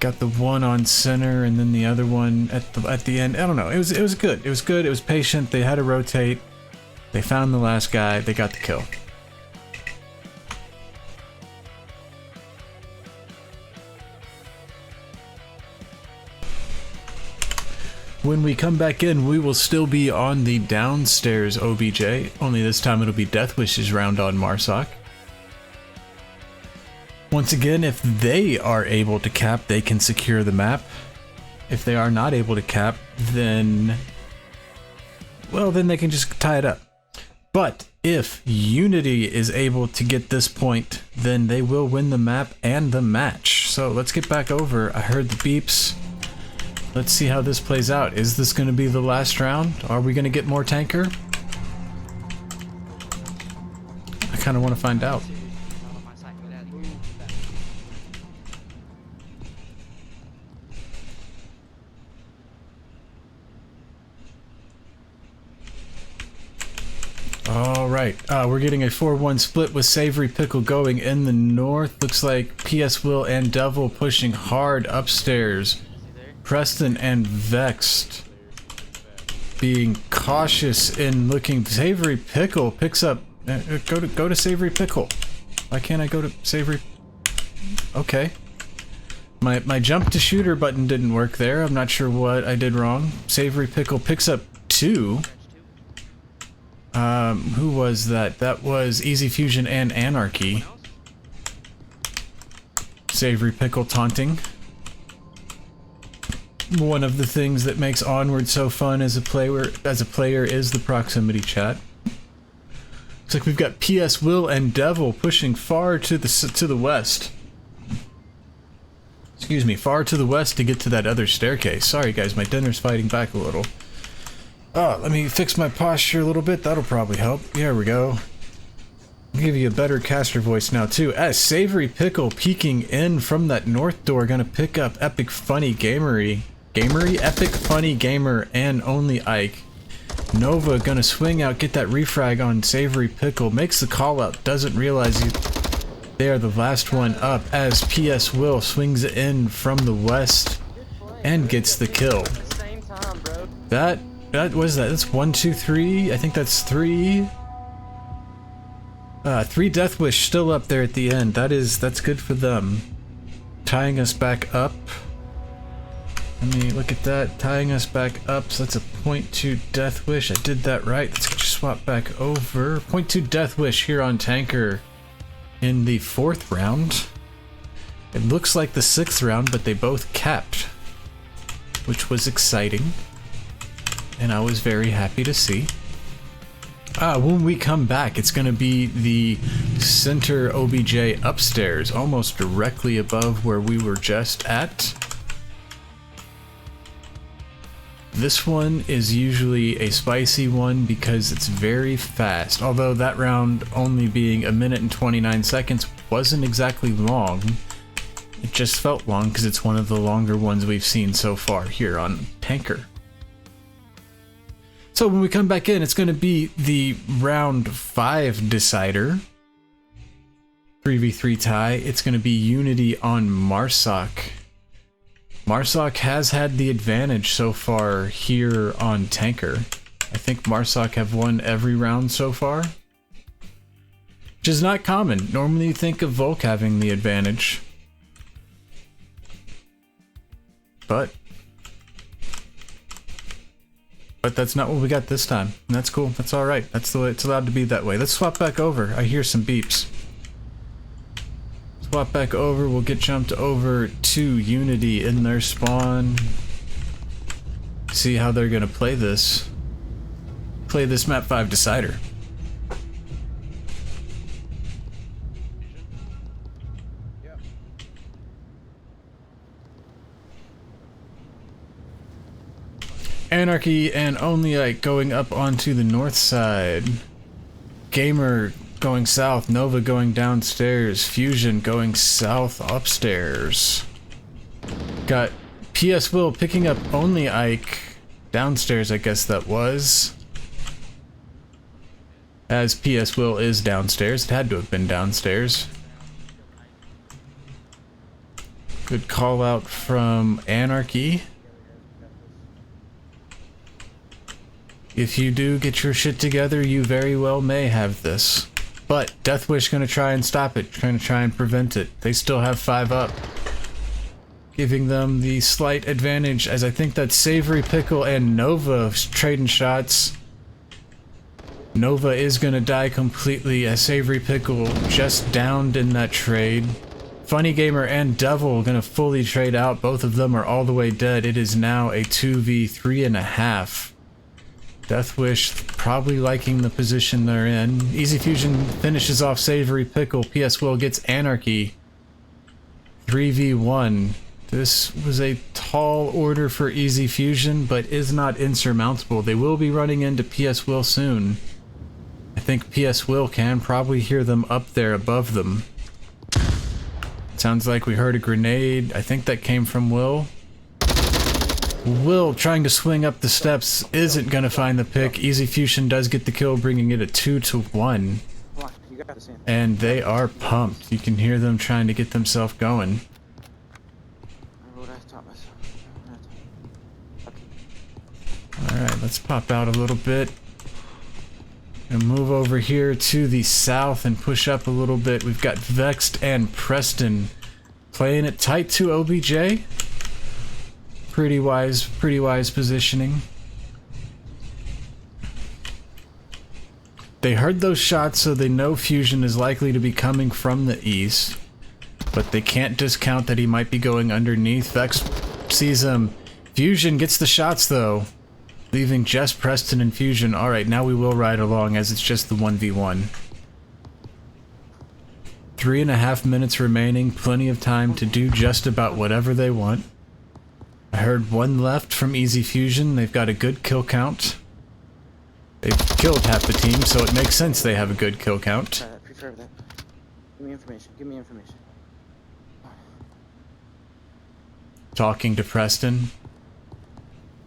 got the one on center and then the other one at the end. I don't know. It was good. It was good. It was patient. They had to rotate. They found the last guy. They got the kill. When we come back in, we will still be on the downstairs OBJ, only this time it'll be Death Wishes round on Marsoc. Once again, if they are able to cap, they can secure the map. If they are not able to cap, then, well, then they can just tie it up. But if Unity is able to get this point, then they will win the map and the match. So let's get back over. I heard the beeps. Let's see how this plays out. Is this going to be the last round? Are we going to get more Tanker? I kind of want to find out. Alright, we're getting a 4-1 split with Savory Pickle going in the north. Looks like PS Will and Devil pushing hard upstairs. Preston and Vexed being cautious in looking. Savory Pickle picks up. Go to Savory Pickle. Why can't I go to Savory? Okay. My jump to shooter button didn't work there. I'm not sure what I did wrong. Savory Pickle picks up 2. Who was that? That was Easy Fusion and Anarchy. Savory Pickle taunting. One of the things that makes Onward so fun as a player is the proximity chat. Looks like we've got PS Will and Devil pushing far to the west. Excuse me, far to the west to get to that other staircase. Sorry guys, my dinner's fighting back a little. Oh, let me fix my posture a little bit. That'll probably help. There we go. I'll give you a better caster voice now too. As Savory Pickle peeking in from that north door, gonna pick up Epic Funny Gamery, Epic Funny Gamer, and Only Ike. Nova gonna swing out, get that refrag on Savory Pickle, makes the call out, doesn't realize they are the last one up as PS Will swings in from the west and gets the kill. Same time, bro. That what is that? That's 1, 2, 3. I think that's 3. 3 Death Wish still up there at the end. That's good for them. Tying us back up. Let me look at that. Tying us back up. So that's a 0.2 Death Wish. I did that right. Let's just swap back over. 0.2 Death Wish here on Tanker in the 4th round. It looks like the 6th round, but they both capped, which was exciting, and I was very happy to see. When we come back, it's going to be the center OBJ upstairs, almost directly above where we were just at. This one is usually a spicy one because it's very fast, although that round only being 1 minute and 29 seconds wasn't exactly long. It just felt long because it's one of the longer ones we've seen so far here on Tanker. So when we come back in, it's going to be the round 5 decider. 3v3 tie. It's going to be Unity on Marsoc. Marsoc has had the advantage so far here on Tanker. I think Marsoc have won every round so far, which is not common. Normally you think of Volk having the advantage. But that's not what we got this time, and that's cool. That's alright. That's the way it's allowed to be that way. Let's swap back over. I hear some beeps. Swap back over. We'll get jumped over to Unity in their spawn. See how they're gonna play this. Play this map 5 decider. Anarchy and Only Ike going up onto the north side. Gamer going south, Nova going downstairs, Fusion going south upstairs. Got PS Will picking up Only Ike downstairs, I guess that was. As PS Will is downstairs, it had to have been downstairs. Good call out from Anarchy. If you do get your shit together, you very well may have this. But Deathwish gonna try and stop it, gonna try and prevent it. They still have 5 up, giving them the slight advantage, as I think that Savory Pickle and Nova trading shots. Nova is gonna die completely as Savory Pickle just downed in that trade. Funny Gamer and Devil gonna fully trade out. Both of them are all the way dead. It is now a 2v3.5. Deathwish probably liking the position they're in. Easy Fusion finishes off Savory Pickle. PS Will gets Anarchy. 3v1. This was a tall order for Easy Fusion, but is not insurmountable. They will be running into PS Will soon. I think PS Will can probably hear them up there above them. Sounds like we heard a grenade. I think that came from Will. Will trying to swing up the steps isn't gonna find the pick. Easy Fusion does get the kill, bringing it a 2-1. And they are pumped. You can hear them trying to get themselves going. Alright, let's pop out a little bit. And move over here to the south and push up a little bit. We've got Vexed and Preston playing it tight to OBJ. Pretty wise positioning. They heard those shots, so they know Fusion is likely to be coming from the east. But they can't discount that he might be going underneath. Vex sees him. Fusion gets the shots though, leaving just Preston and Fusion. Alright, now we will ride along as it's just the 1v1. 3.5 minutes remaining, plenty of time to do just about whatever they want. I heard 1 left from Easy Fusion. They've got a good kill count. They've killed half the team, so it makes sense they have a good kill count. picture of that. Give me information. Give me information. Talking to Preston.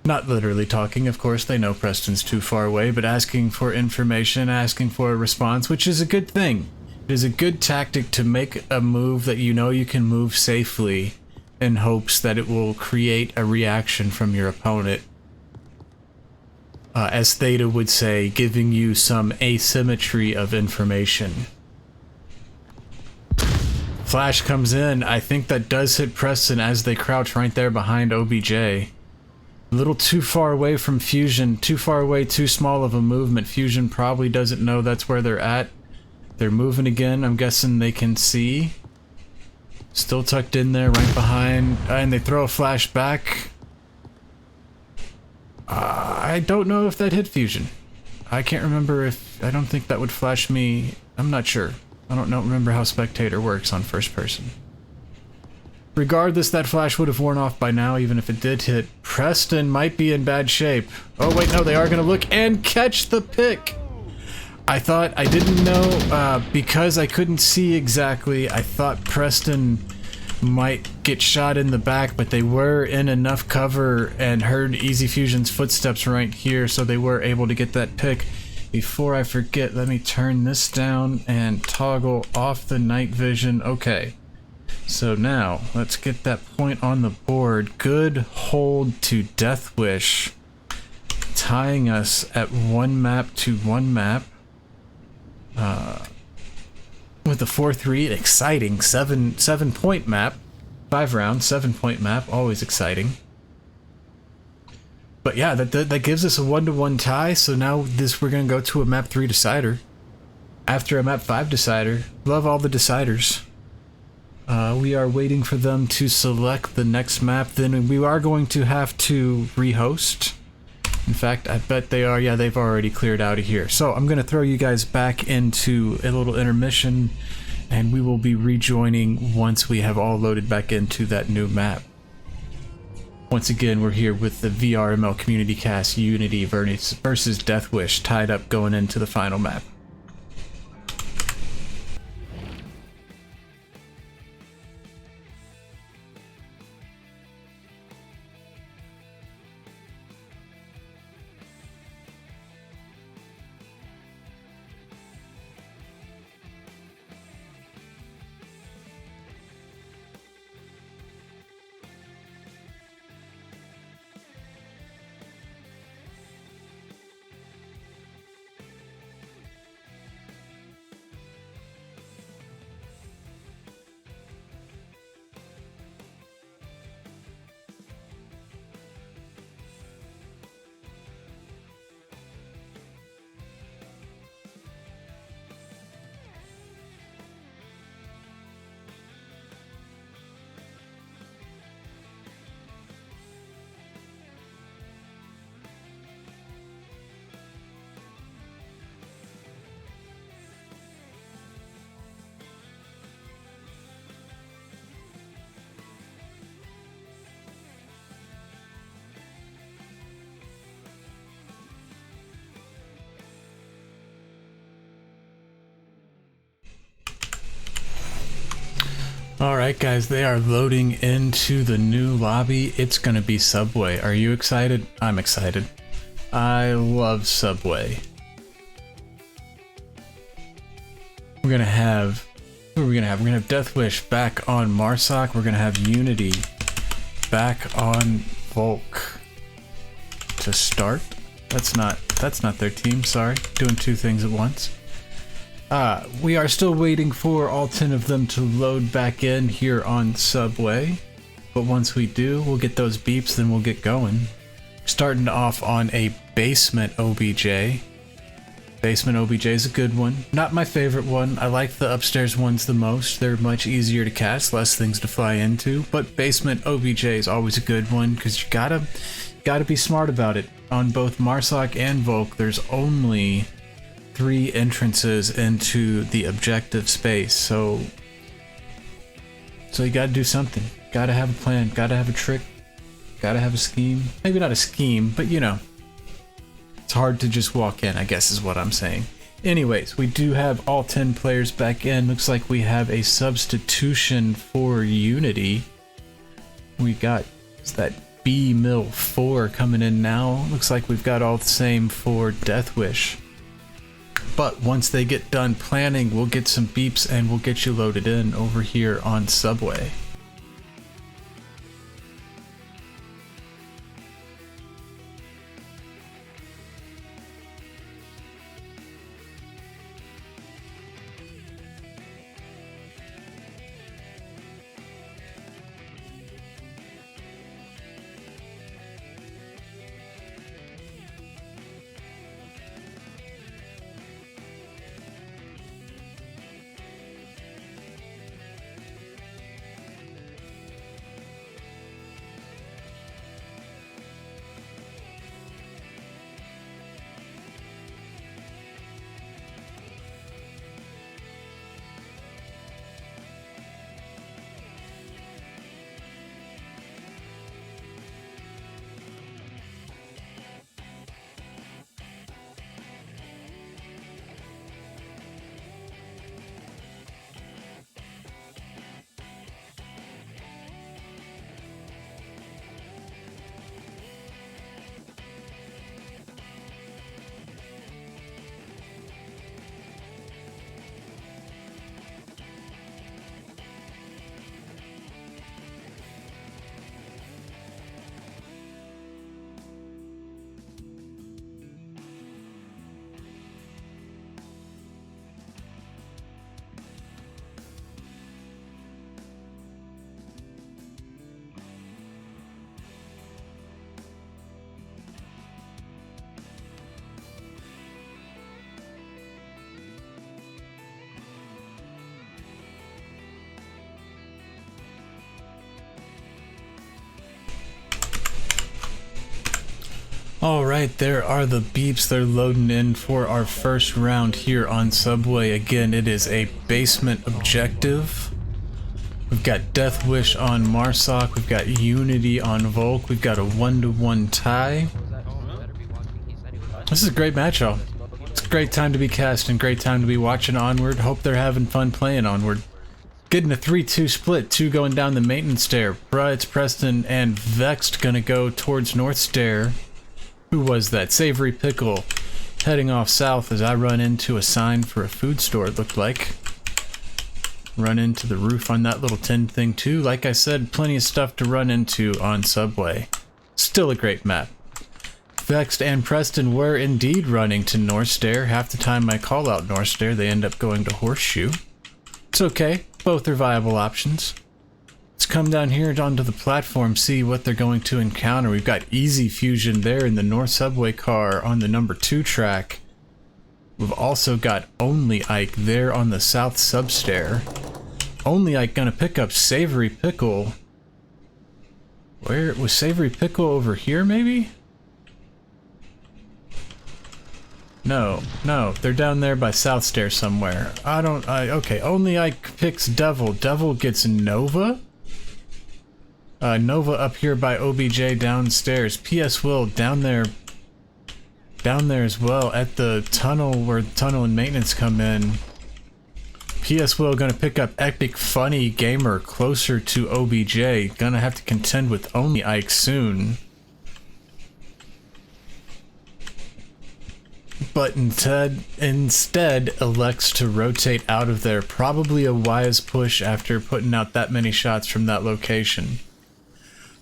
Not literally talking, of course, they know Preston's too far away, but asking for information, asking for a response, which is a good thing. It is a good tactic to make a move that you know you can move safely in hopes that it will create a reaction from your opponent. As Theta would say, giving you some asymmetry of information. Flash comes in. I think that does hit Preston as they crouch right there behind OBJ. A little too far away from Fusion. Too far away, too small of a movement. Fusion probably doesn't know that's where they're at. They're moving again. I'm guessing they can see. Still tucked in there right behind. And they throw a flash back. I don't know if that hit Fusion. I can't remember if... I don't think that would flash me. I'm not sure. I don't remember how Spectator works on first person. Regardless, that flash would have worn off by now, even if it did hit. Preston might be in bad shape. Oh wait, no, they are gonna look and catch the pick! I thought, I didn't know, because I couldn't see exactly, I thought Preston might get shot in the back, but they were in enough cover and heard Easy Fusion's footsteps right here, so they were able to get that pick. Before I forget, let me turn this down and toggle off the night vision. Okay. So now, let's get that point on the board. Good hold to Death Wish. Tying us at 1 map to 1 map. With the 4-3, exciting 7-point map. 5 round, 7-point map, always exciting. But yeah, that gives us a 1-to-1 tie, so now we're gonna go to a map 3 decider. After a map 5 decider. Love all the deciders. We are waiting for them to select the next map, then we are going to have to rehost. In fact, I bet they are, yeah, they've already cleared out of here. So I'm gonna throw you guys back into a little intermission, and we will be rejoining once we have all loaded back into that new map. Once again, we're here with the VRML Community Cast Unity versus Death Wish tied up going into the final map. Alright guys, they are loading into the new lobby. It's gonna be Subway. Are you excited? I'm excited. I love Subway. We're gonna have... Who are we gonna have? We're gonna have Death Wish back on Marsoc. We're gonna have Unity back on Volk to start. That's not their team, sorry. Doing two things at once. We are still waiting for all 10 of them to load back in here on Subway. But once we do, we'll get those beeps, then we'll get going. Starting off on a Basement OBJ. Basement OBJ is a good one. Not my favorite one. I like the upstairs ones the most. They're much easier to cast, less things to fly into. But Basement OBJ is always a good one, because you gotta be smart about it. On both Marsoc and Volk, there's only 3 entrances into the objective space, so you gotta do something. Gotta have a plan, gotta have a trick, gotta have a scheme. Maybe not a scheme, but you know. It's hard to just walk in, I guess is what I'm saying. Anyways, we do have all 10 players back in. Looks like we have a substitution for Unity. We got that VRML 4 coming in now. Looks like we've got all the same for Death Wish. But once they get done planning, we'll get some beeps and we'll get you loaded in over here on Subway. Alright, there are the beeps. They're loading in for our first round here on Subway. Again, it is a basement objective. We've got Death Wish on Marsoc, we've got Unity on Volk, we've got a 1-to-1 tie. This is a great match, y'all. It's a great time to be casting, great time to be watching Onward. Hope they're having fun playing Onward. Getting a 3-2 split, 2 going down the maintenance stair. Bruh, it's Preston and Vexed gonna go towards North Stair. Who was that? Savory Pickle heading off south as I run into a sign for a food store, it looked like. Run into the roof on that little tin thing too. Like I said, plenty of stuff to run into on Subway. Still a great map. Vexed and Preston were indeed running to North Stair. Half the time I call out North Stair, they end up going to Horseshoe. It's okay. Both are viable options. Let's come down here onto the platform, see what they're going to encounter. We've got Easy Fusion there in the North Subway car on the number 2 track. We've also got Only Ike there on the South Substair. Only Ike gonna pick up Savory Pickle. Where was Savory Pickle over here maybe? No, they're down there by South Stair somewhere. Okay, Only Ike picks Devil. Devil gets Nova. Nova up here by OBJ downstairs. PS Will down there as well at the tunnel where the tunnel and maintenance come in. PS Will gonna pick up Epic Funny Gamer closer to OBJ. Gonna have to contend with Only Ike soon. But instead elects to rotate out of there. Probably a wise push after putting out that many shots from that location.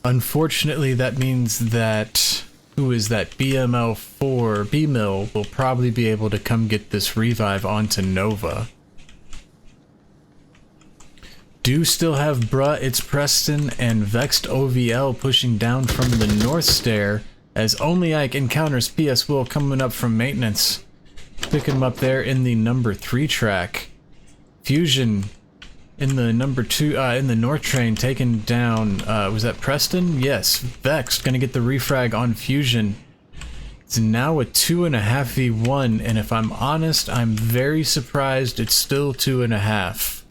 Unfortunately, that means that, who is that, VRML 4, VRML will probably be able to come get this revive onto Nova. Do still have Bruh, it's Preston, and Vexed OVL pushing down from the North Stair as Only Ike encounters PS Will coming up from maintenance. Picking him up there in the number 3 track. Fusion in the number 2, in the North train, taken down, was that Preston? Yes, Vexed gonna get the refrag on Fusion. It's now a 2.5v1, and if I'm honest, I'm very surprised it's still 2.5.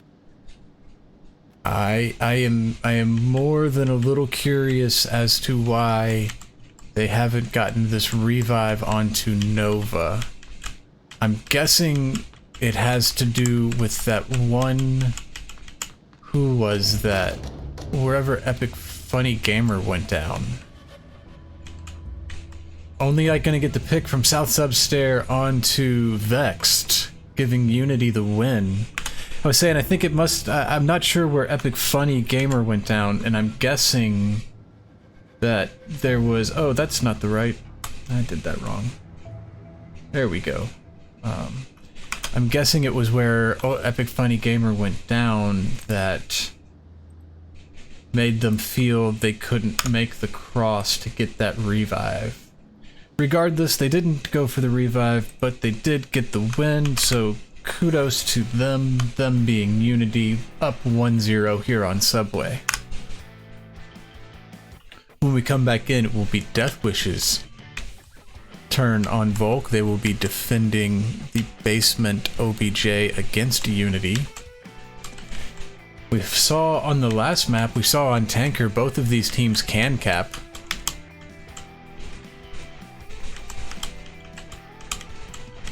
I am more than a little curious as to why they haven't gotten this revive onto Nova. I'm guessing it has to do with that one... Who was that? Wherever Epic Funny Gamer went down. Only I gonna get the pick from South Substair onto Vexed, giving Unity the win. I was saying, I think it must... I'm not sure where Epic Funny Gamer went down, and I'm guessing that there was... Oh, that's not the right... I did that wrong. There we go. I'm guessing it was where Epic Funny Gamer went down that made them feel they couldn't make the cross to get that revive. Regardless, they didn't go for the revive, but they did get the win, so kudos to them being Unity, up 1-0 here on Subway. When we come back in, it will be Death Wish's turn on Volk. They will be defending the basement OBJ against Unity. We saw on the last map, we saw on Tanker, both of these teams can cap.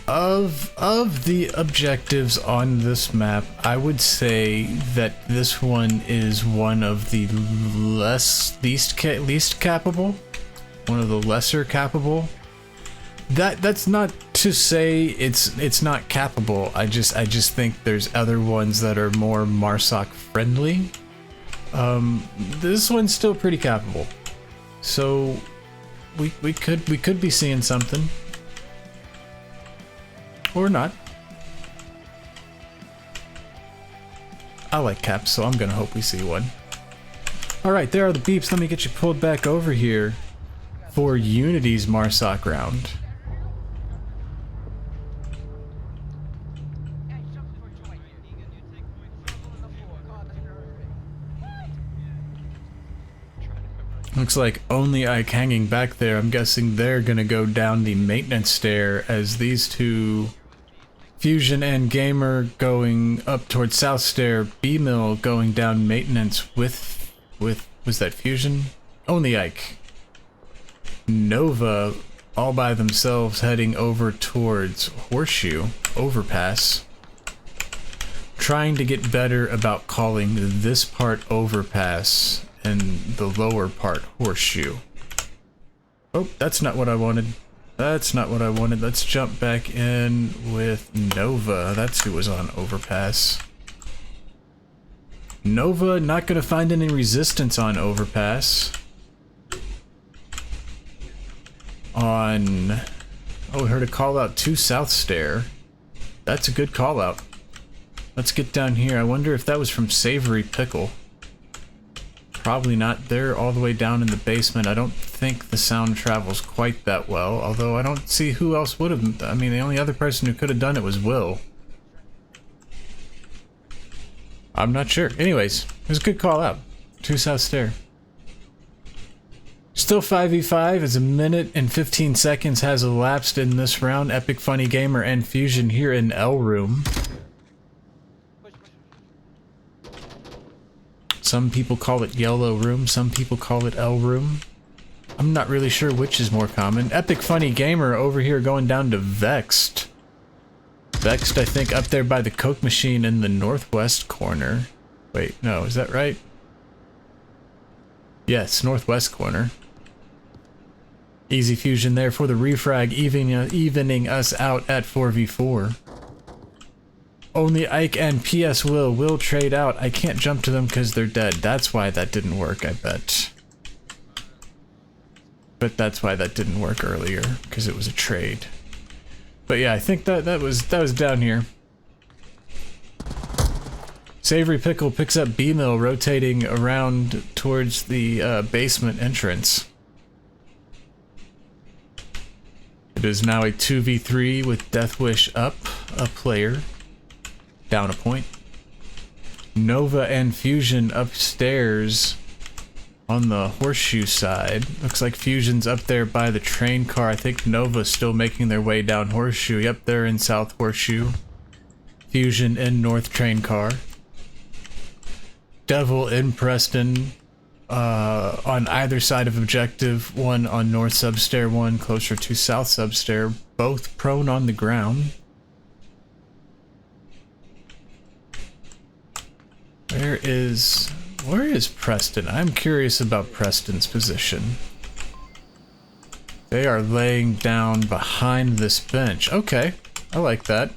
Of the objectives on this map, I would say that this one is one of the least capable, one of the lesser capable. That's not to say it's not capable. I just think there's other ones that are more Marsoc friendly. This one's still pretty capable, so we could be seeing something. Or not. I like caps, so I'm gonna hope we see one. Alright, there are the beeps. Let me get you pulled back over here for Unity's Marsoc round. Looks like only Ike hanging back there. I'm guessing they're gonna go down the maintenance stair as these two... Fusion and Gamer going up towards South Stair, B-Mill going down maintenance with was that Fusion? Only Ike. Nova all by themselves heading over towards Horseshoe Overpass. Trying to get better about calling this part Overpass and the lower part Horseshoe. Oh, that's not what I wanted. That's not what I wanted. Let's jump back in with Nova. That's who was on Overpass. Nova not gonna find any resistance on Overpass. On... Oh, we heard a call out to South Stair. That's a good call out. Let's get down here. I wonder if that was from Savory Pickle. Probably not. They're all the way down in the basement. I don't think the sound travels quite that well, although I don't see who else would have. I mean, the only other person who could have done it was Will. I'm not sure. Anyways, it was a good call out. To South Stair. Still 5v5 as a minute and 15 seconds has elapsed in this round. Epic Funny Gamer and Fusion here in L Room. Some people call it Yellow Room, some people call it L Room. I'm not really sure which is more common. Epic Funny Gamer over here going down to Vexed. Vexed, I think, up there by the Coke machine in the northwest corner. Wait, no, is that right? Yes, northwest corner. Easy Fusion there for the refrag, evening us out at 4v4. Only Ike and PS will trade out. I can't jump to them because they're dead. That's why that didn't work, I bet. But that's why that didn't work earlier, because it was a trade. But yeah, I think that was down here. Savory Pickle picks up B-Mill, rotating around towards the basement entrance. It is now a 2v3 with Deathwish up a player. Down a point. Nova and Fusion upstairs on the Horseshoe side. Looks like Fusion's up there by the train car. I think Nova's still making their way down Horseshoe. Yep, they're in South Horseshoe. Fusion in North train car. Devil in Preston on either side of objective. One on North Substair, one closer to South Substair. Both prone on the ground. Where is Preston? I'm curious about Preston's position. They are laying down behind this bench. Okay, I like that.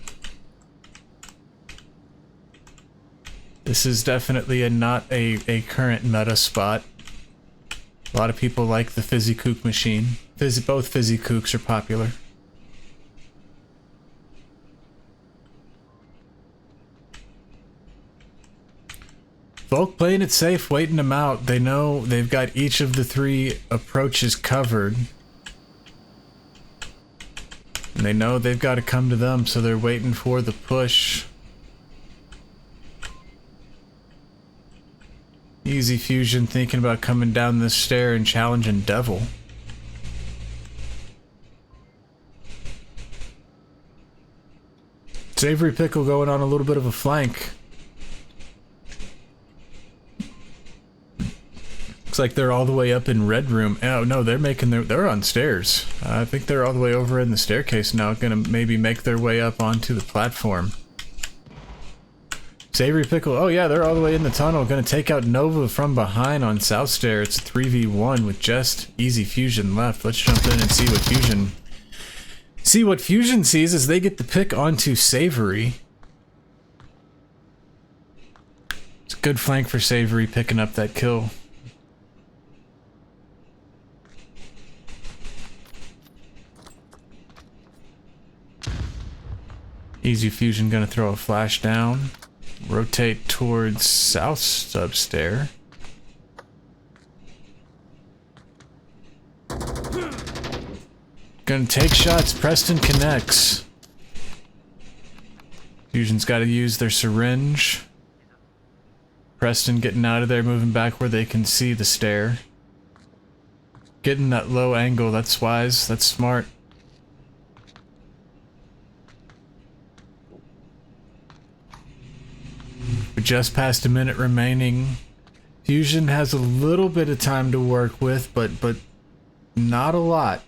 This is definitely not a current meta spot. A lot of people like the Fizzy Kook machine. Both Fizzy Kooks are popular. Volk playing it safe, waiting them out. They know they've got each of the 3 approaches covered. And they know they've got to come to them, so they're waiting for the push. Easy Fusion thinking about coming down this stair and challenging Devil. Savory Pickle going on a little bit of a flank. Looks like they're all the way up in Red Room. Oh no, they're on stairs. I think they're all the way over in the staircase now, gonna maybe make their way up onto the platform. Savory Pickle, oh yeah, they're all the way in the tunnel, gonna take out Nova from behind on South Stair. It's a 3v1 with just Easy Fusion left. Let's jump in and see what Fusion sees as they get the pick onto Savory. It's a good flank for Savory picking up that kill. Easy Fusion gonna throw a flash down. Rotate towards South Substair. Gonna take shots. Preston connects. Fusion's got to use their syringe. Preston getting out of there, moving back where they can see the stair. Getting that low angle, that's wise, that's smart. We're just past a minute remaining. Fusion has a little bit of time to work with, but not a lot.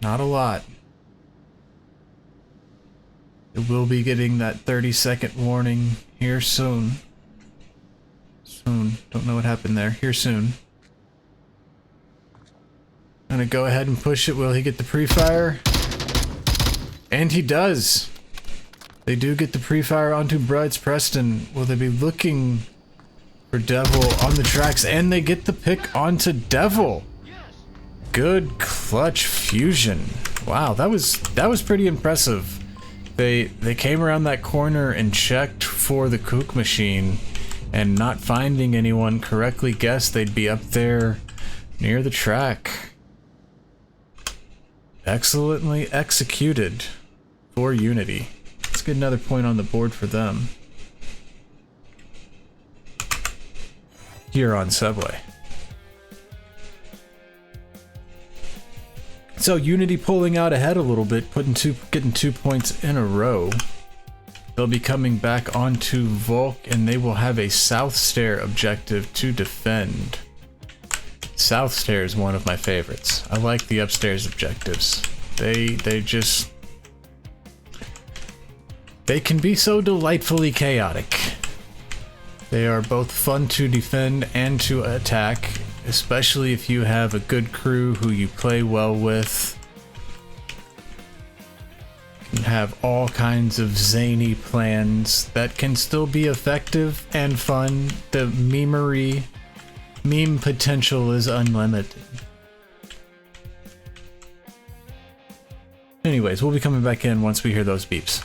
Not a lot. It will be getting that 30-second warning here soon. Soon. Don't know what happened there. Here soon. Gonna go ahead and push it. Will he get the pre-fire? And he does. They do get the pre-fire onto Brides Preston. Will they be looking for Devil on the tracks? And they get the pick onto Devil. Good clutch Fusion. Wow, that was pretty impressive. They came around that corner and checked for the Kook machine, and not finding anyone correctly guessed they'd be up there near the track. Excellently executed for Unity. Let's get another point on the board for them. Here on Subway. So Unity pulling out ahead a little bit, getting 2 points in a row. They'll be coming back onto Volk, and they will have a South Stair objective to defend. South Stair is one of my favorites. I like the upstairs objectives. They can be so delightfully chaotic. They are both fun to defend and to attack, especially if you have a good crew who you play well with. You can have all kinds of zany plans that can still be effective and fun. The meme potential is unlimited. Anyways, we'll be coming back in once we hear those beeps.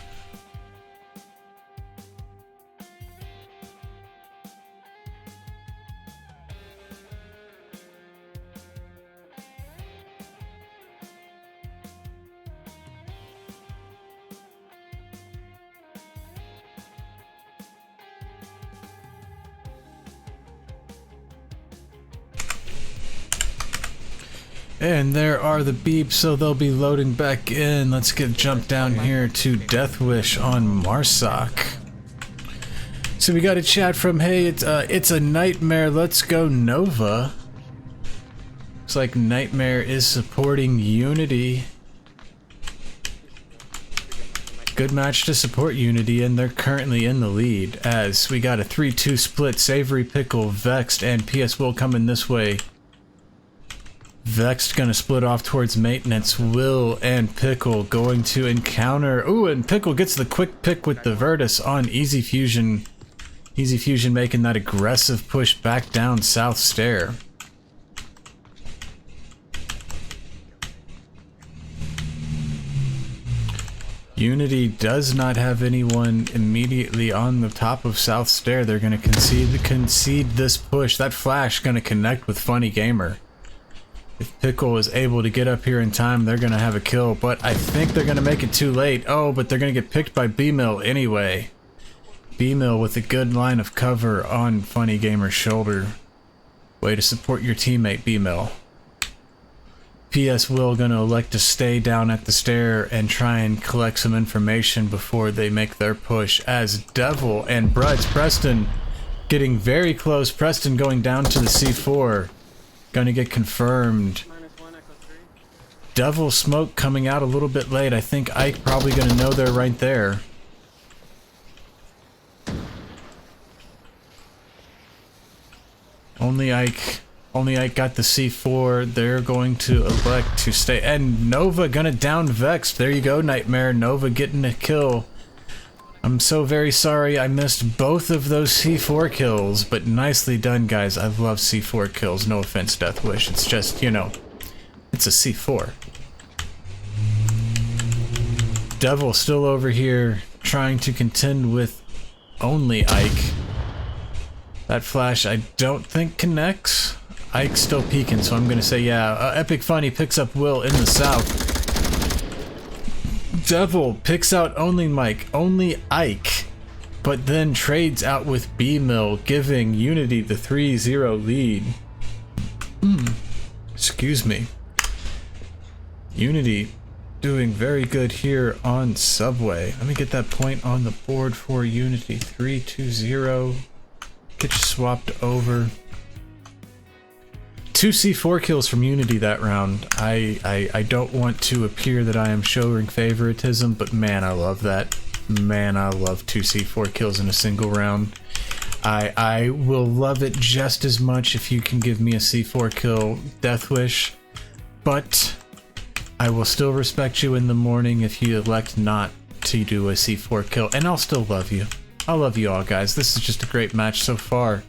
And there are the beeps, so they'll be loading back in. Let's get jumped down here to Death Wish on Marsoc. So we got a chat from, hey, it's a Nightmare, let's go Nova. Looks like Nightmare is supporting Unity. Good match to support Unity, and they're currently in the lead as we got a 3-2 split. Savory, Pickle, Vexed, and PS Will coming this way. Vexed gonna split off towards maintenance. Will and Pickle going to encounter. Ooh, and Pickle gets the quick pick with the Virtus on Easy Fusion. Easy Fusion making that aggressive push back down South Stair. Unity does not have anyone immediately on the top of South Stair. They're going to concede this push. That flash going to connect with Funny Gamer. If Pickle is able to get up here in time, they're going to have a kill. But I think they're going to make it too late. Oh, but they're going to get picked by B-Mill anyway. B-Mill with a good line of cover on Funny Gamer's shoulder. Way to support your teammate, B-Mill. PS Will gonna elect to stay down at the stair and try and collect some information before they make their push, as Devil and Preston getting very close. Preston going down to the C4. Gonna get confirmed. -1, echo 3. Devil Smoke coming out a little bit late. I think Ike probably gonna know they're right there. Only Ike got the C4. They're going to elect to stay. And Nova gonna down Vexed. There you go, Nightmare. Nova getting a kill. I'm so very sorry I missed both of those C4 kills, but nicely done, guys. I love C4 kills. No offense, Deathwish. It's just, you know, it's a C4. Devil still over here trying to contend with only Ike. That flash I don't think connects. Ike's still peeking, so I'm gonna say yeah. Epic Funny picks up Will in the south. Devil picks out only Ike, but then trades out with B-Mill, giving Unity the 3-0 lead. Excuse me. Unity doing very good here on Subway. Let me get that point on the board for Unity. 3-2-0. Get you swapped over. 2 C4 kills from Unity that round. I don't want to appear that I am showing favoritism, but man, I love that. Man, I love 2 C4 kills in a single round. I will love it just as much if you can give me a C4 kill, Deathwish, but I will still respect you in the morning if you elect not to do a C4 kill, and I'll still love you. I love you all, guys. This is just a great match so far.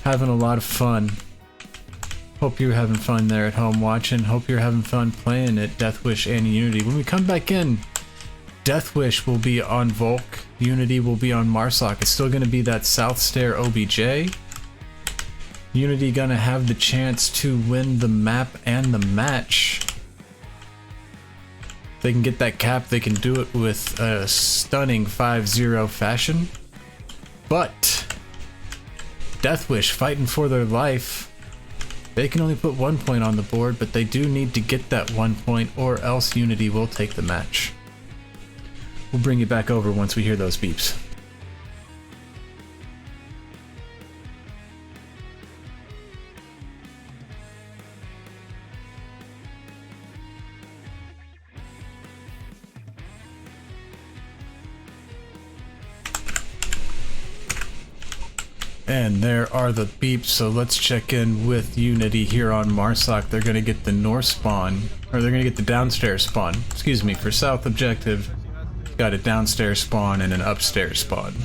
Having a lot of fun. Hope you're having fun there at home watching. Hope you're having fun playing at Deathwish and Unity. When we come back in, Deathwish will be on Volk. Unity will be on Marsoc. It's still going to be that South Stair OBJ. Unity going to have the chance to win the map and the match. If they can get that cap, they can do it with a stunning 5-0 fashion. But Deathwish fighting for their life. They can only put 1 point on the board, but they do need to get that 1 point, or else Unity will take the match. We'll bring you back over once we hear those beeps. And there are the beeps, so let's check in with Unity here on Marsoc. They're gonna get the north spawn, or they're gonna get the downstairs spawn. Excuse me, for south objective, got a downstairs spawn and an upstairs spawn.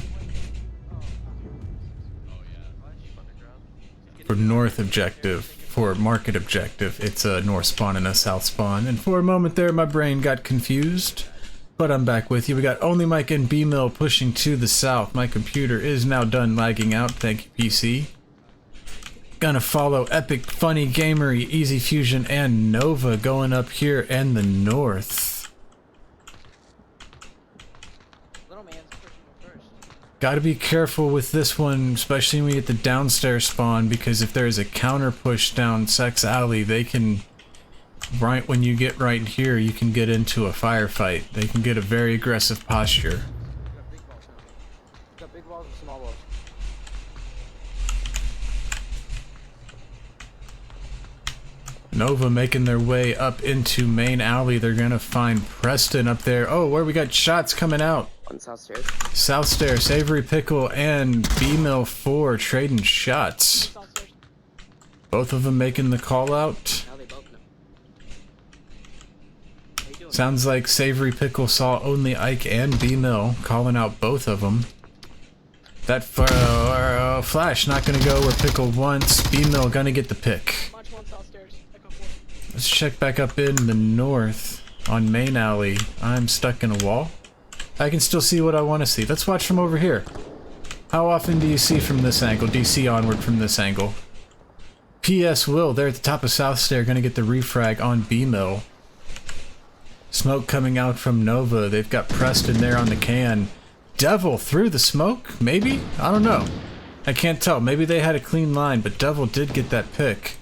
For north objective, for market objective, it's a north spawn and a south spawn. And for a moment there, my brain got confused. But I'm back with you. We got Only Mike and B-Mill pushing to the south. My computer is now done lagging out. Thank you, PC. Gonna follow Epic, Funny Gamery, Easy Fusion, and Nova going up here in the north. Little man's pushing first. Gotta be careful with this one, especially when we get the downstairs spawn, because if there's a counter push down Sex Alley, they can... Right when you get right here, you can get into a firefight. They can get a very aggressive posture. Got big walls and small walls. Nova making their way up into main alley. They're gonna find Preston up there. Oh, where we got shots coming out. On south stairs. South Stair, Savory Pickle, and B-Mill 4 trading shots. Both of them making the call out. Now they both know. How you doing? Sounds like Savory Pickle saw only Ike and B-Mill calling out both of them. That flash not gonna go where Pickle wants. B-Mill gonna get the pick. March 1 south stairs. Echo 4. Let's check back up in the north on main alley. I'm stuck in a wall. I can still see what I want to see. Let's watch from over here. How often do you see from this angle? Do you see onward from this angle? PS Will, they're at the top of South Stair, gonna get the refrag on B-Mill. Smoke coming out from Nova. They've got Preston there on the can. Devil through the smoke? Maybe? I don't know. I can't tell. Maybe they had a clean line, but Devil did get that pick.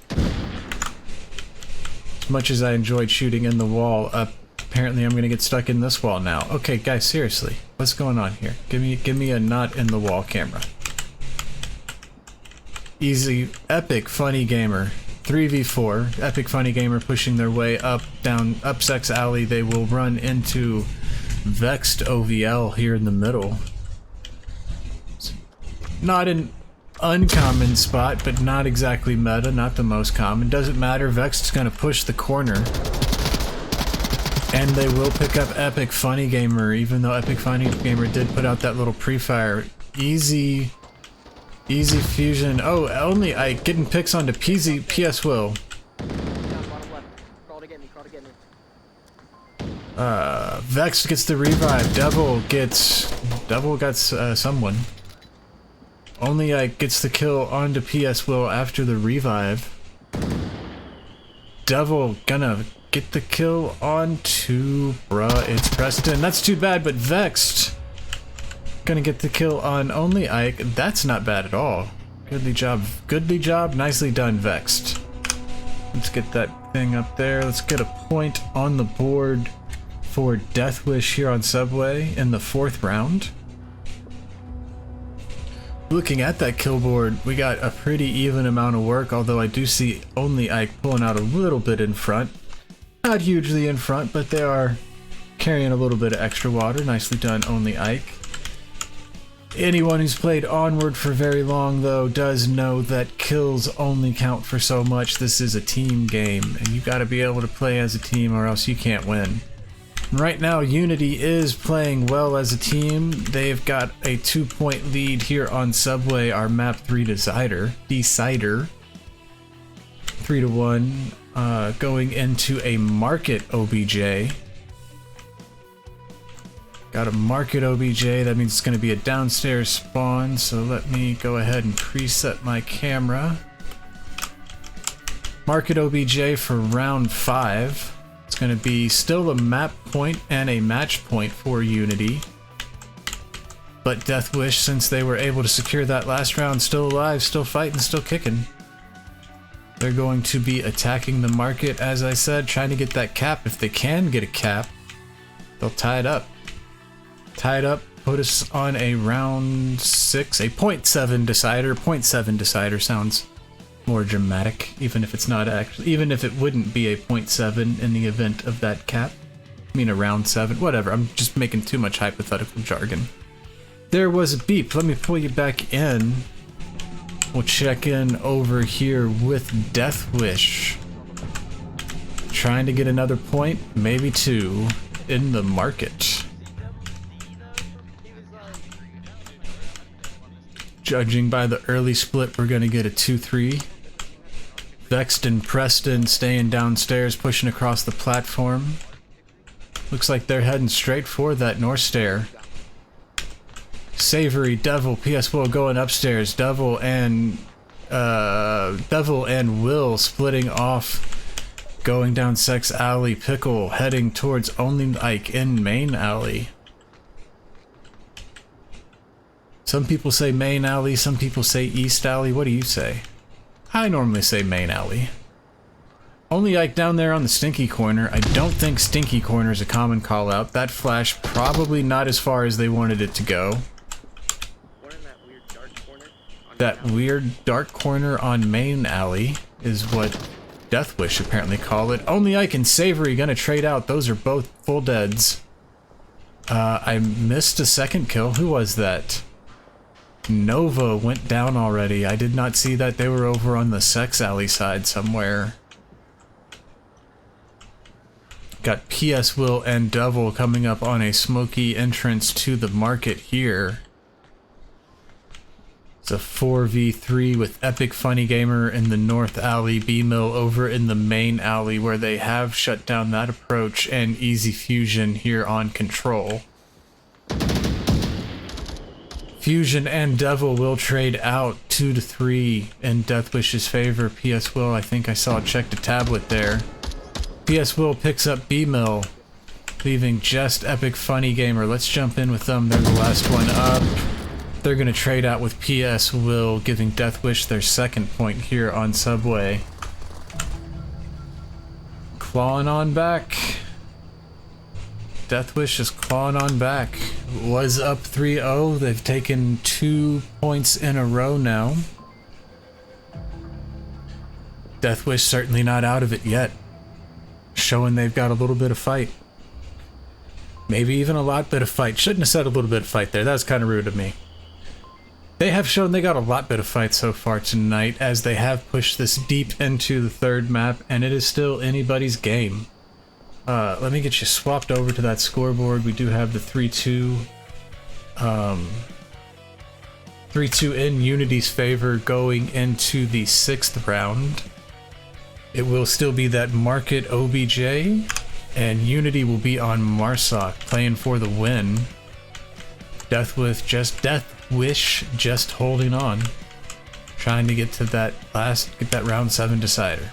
As much as I enjoyed shooting in the wall, apparently I'm gonna get stuck in this wall now. Okay, guys, seriously. What's going on here? Give me a not in the wall camera. Easy, epic, funny gamer. 3v4. Epic Funny Gamer pushing their way up, down, up Sex Alley. They will run into Vexed OVL here in the middle. It's not an uncommon spot, but not exactly meta, not the most common. Doesn't matter, Vexed's gonna push the corner. And they will pick up Epic Funny Gamer, even though Epic Funny Gamer did put out that little pre-fire. Easy fusion. Oh, only Ike getting picks onto PS Will. Down bottom left. Crawl to get me. Crawl to get me. Vex gets the revive. Devil got someone. Only Ike gets the kill onto PS Will after the revive. Devil gonna get the kill onto it's Preston. That's too bad, but Vexed gonna get the kill on only Ike. That's not bad at all. Goodly job, nicely done, Vexed. Let's get that thing up there. Let's get a point on the board for Death Wish here on Subway in the 4th round. Looking at that kill board, we got a pretty even amount of work, although I do see only Ike pulling out a little bit in front. Not hugely in front, but they are carrying a little bit of extra water. Nicely done, only Ike. Anyone who's played Onward for very long, though, does know that kills only count for so much. This is a team game, and you gotta be able to play as a team or else you can't win. Right now, Unity is playing well as a team. They've got a 2-point lead here on Subway, our map 3 decider. 3-1, going into a market OBJ. Got a market OBJ, that means it's going to be a downstairs spawn, so let me go ahead and preset my camera. Market OBJ for round 5. It's going to be still a map point and a match point for Unity. But Death Wish, since they were able to secure that last round, still alive, still fighting, still kicking. They're going to be attacking the market, as I said, trying to get that cap. If they can get a cap, they'll tie it up. Put us on a round 6, a 0.7 decider. 0.7 decider sounds more dramatic, even if it's not actually, even if it wouldn't be a 0.7 in the event of that cap. I mean a round 7, whatever, I'm just making too much hypothetical jargon. There was a beep, let me pull you back in. We'll check in over here with Death Wish. Trying to get another point, maybe 2, in the market. Judging by the early split, we're gonna get a 2-3. Vexed and Preston staying downstairs, pushing across the platform. Looks like they're heading straight for that north stair. Savory, Devil, PS Will going upstairs. Devil and Will splitting off, going down Sex Alley. Pickle heading towards only Ike in main alley. Some people say main alley, some people say east alley. What do you say? I normally say main alley. Only Ike down there on the Stinky Corner. I don't think Stinky Corner is a common call out. That flash probably not as far as they wanted it to go. That weird dark corner on main alley is what Deathwish apparently call it. Only Ike and Savory gonna trade out. Those are both full deads. I missed a second kill. Who was that? Nova went down already. I did not see that. They were over on the Sex Alley side somewhere. Got PS Will and Devil coming up on a smoky entrance to the market here. It's a 4v3 with Epic Funny Gamer in the North Alley, B-Mill over in the main alley where they have shut down that approach, and Easy Fusion here on Control. Fusion and Devil will trade out 2-3 in Deathwish's favor. PS Will, I think I saw a check to tablet there. PS Will picks up B-Mill, leaving just Epic Funny Gamer. Let's jump in with them. They're the last one up. They're going to trade out with PS Will, giving Deathwish their second point here on Subway. Clawing on back. Deathwish is clawing on back. Was up 3-0. They've taken 2 points in a row now. Deathwish certainly not out of it yet. Showing they've got a little bit of fight. Maybe even a lot bit of fight. Shouldn't have said a little bit of fight there. That was kind of rude of me. They have shown they got a lot bit of fight so far tonight, as they have pushed this deep into the third map, and it is still anybody's game. Let me get you swapped over to that scoreboard. We do have the 3-2. 3-2 in Unity's favor going into the 6th round. It will still be that Market OBJ, and Unity will be on Marsoc, playing for the win. Deathwish just holding on, trying to get to that round 7 decider.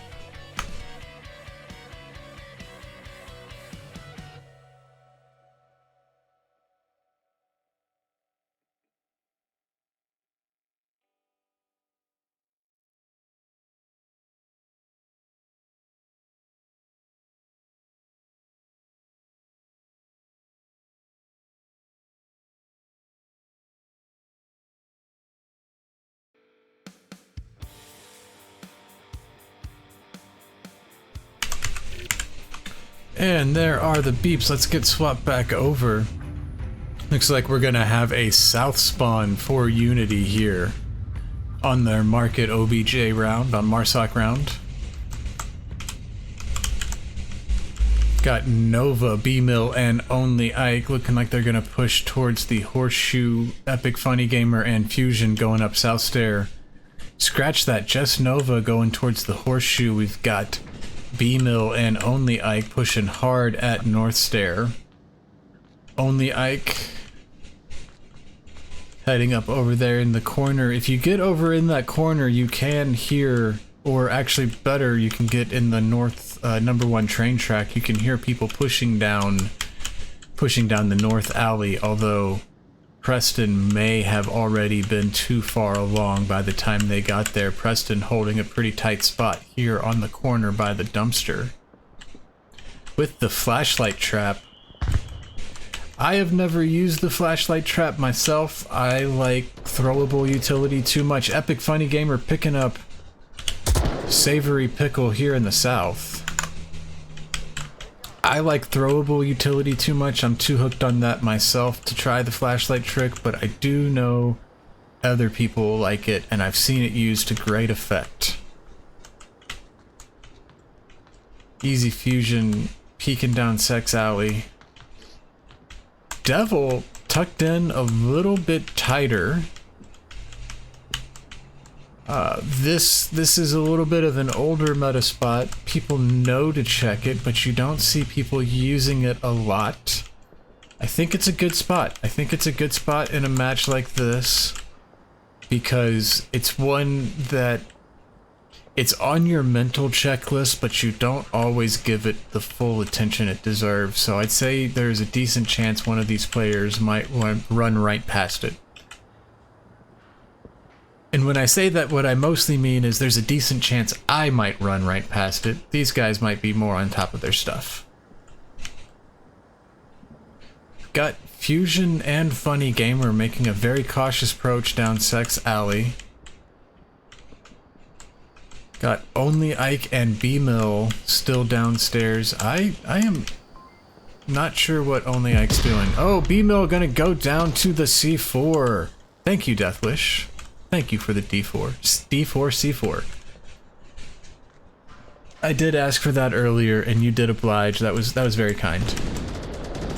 And there are the beeps. Let's get swapped back over. Looks like we're gonna have a south spawn for Unity here on their Market OBJ round, on Marsoc round. Got Nova, B-Mill, and Only Ike looking like they're gonna push towards the Horseshoe, Epic Funny Gamer, and Fusion going up South Stair. Scratch that, just Nova going towards the Horseshoe. We've got B-Mill and Only Ike pushing hard at North Stair. Only Ike heading up over there in the corner. If you get over in that corner, you can hear, or actually better, you can get in the north #1 train track. You can hear people pushing down the north alley, although Preston may have already been too far along by the time they got there. Preston holding a pretty tight spot here on the corner by the dumpster. With the flashlight trap, I have never used the flashlight trap myself. I like throwable utility too much. Epic Funny Gamer picking up Savory Pickle here in the south. I like throwable utility too much. I'm too hooked on that myself to try the flashlight trick, but I do know other people like it, and I've seen it used to great effect. Easy Fusion peeking down Sex Alley. Devil tucked in a little bit tighter. This is a little bit of an older meta spot. People know to check it, but you don't see people using it a lot. I think it's a good spot. I think it's a good spot in a match like this, because it's one that it's on your mental checklist, but you don't always give it the full attention it deserves. So I'd say there's a decent chance one of these players might run right past it. And when I say that, what I mostly mean is there's a decent chance I might run right past it. These guys might be more on top of their stuff. Got Fusion and Funny Gamer making a very cautious approach down Sex Alley. Got only Ike and B-Mill still downstairs. I am not sure what only Ike's doing. Oh, B-Mill gonna go down to the C4. Thank you, Deathwish. Thank you for the D4. D4, C4. I did ask for that earlier, and you did oblige. That was very kind.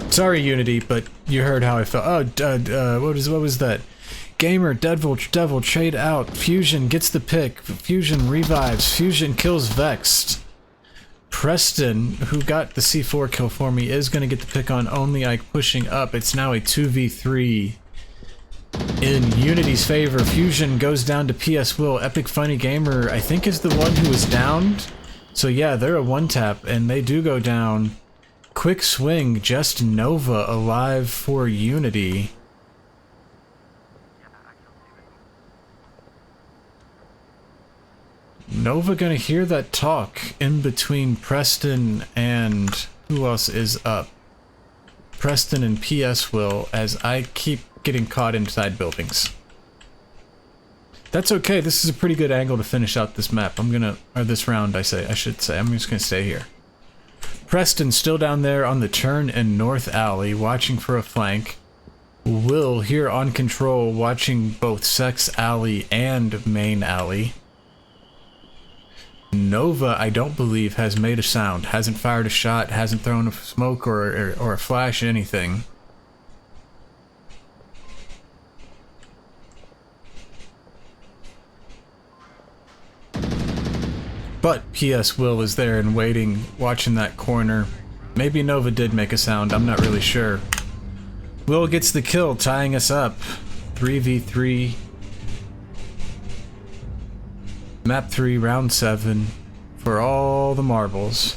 Sorry, Unity, but you heard how I felt. Oh, what was that? Gamer, Devil, trade out. Fusion gets the pick. Fusion revives. Fusion kills Vexed. Preston, who got the C4 kill for me, is going to get the pick on only Ike pushing up. It's now a 2v3 in Unity's favor. Fusion goes down to PS Will. Epic Funny Gamer, I think, is the one who was downed. So yeah, they're a one-tap, and they do go down. Quick swing, just Nova alive for Unity. Nova gonna hear that talk in between Preston and who else is up? Preston and PS Will, as I keep getting caught inside buildings. That's okay, this is a pretty good angle to finish out this map. Or this round I should say. I'm just gonna stay here. Preston still down there on the turn in North Alley, watching for a flank. Will here on control, watching both Sex Alley and Main Alley. Nova, I don't believe, has made a sound. Hasn't fired a shot, hasn't thrown a smoke or a flash, anything. But PS Will is there and waiting, watching that corner. Maybe Nova did make a sound, I'm not really sure. Will gets the kill, tying us up. 3v3. Map 3, round 7. For all the marbles.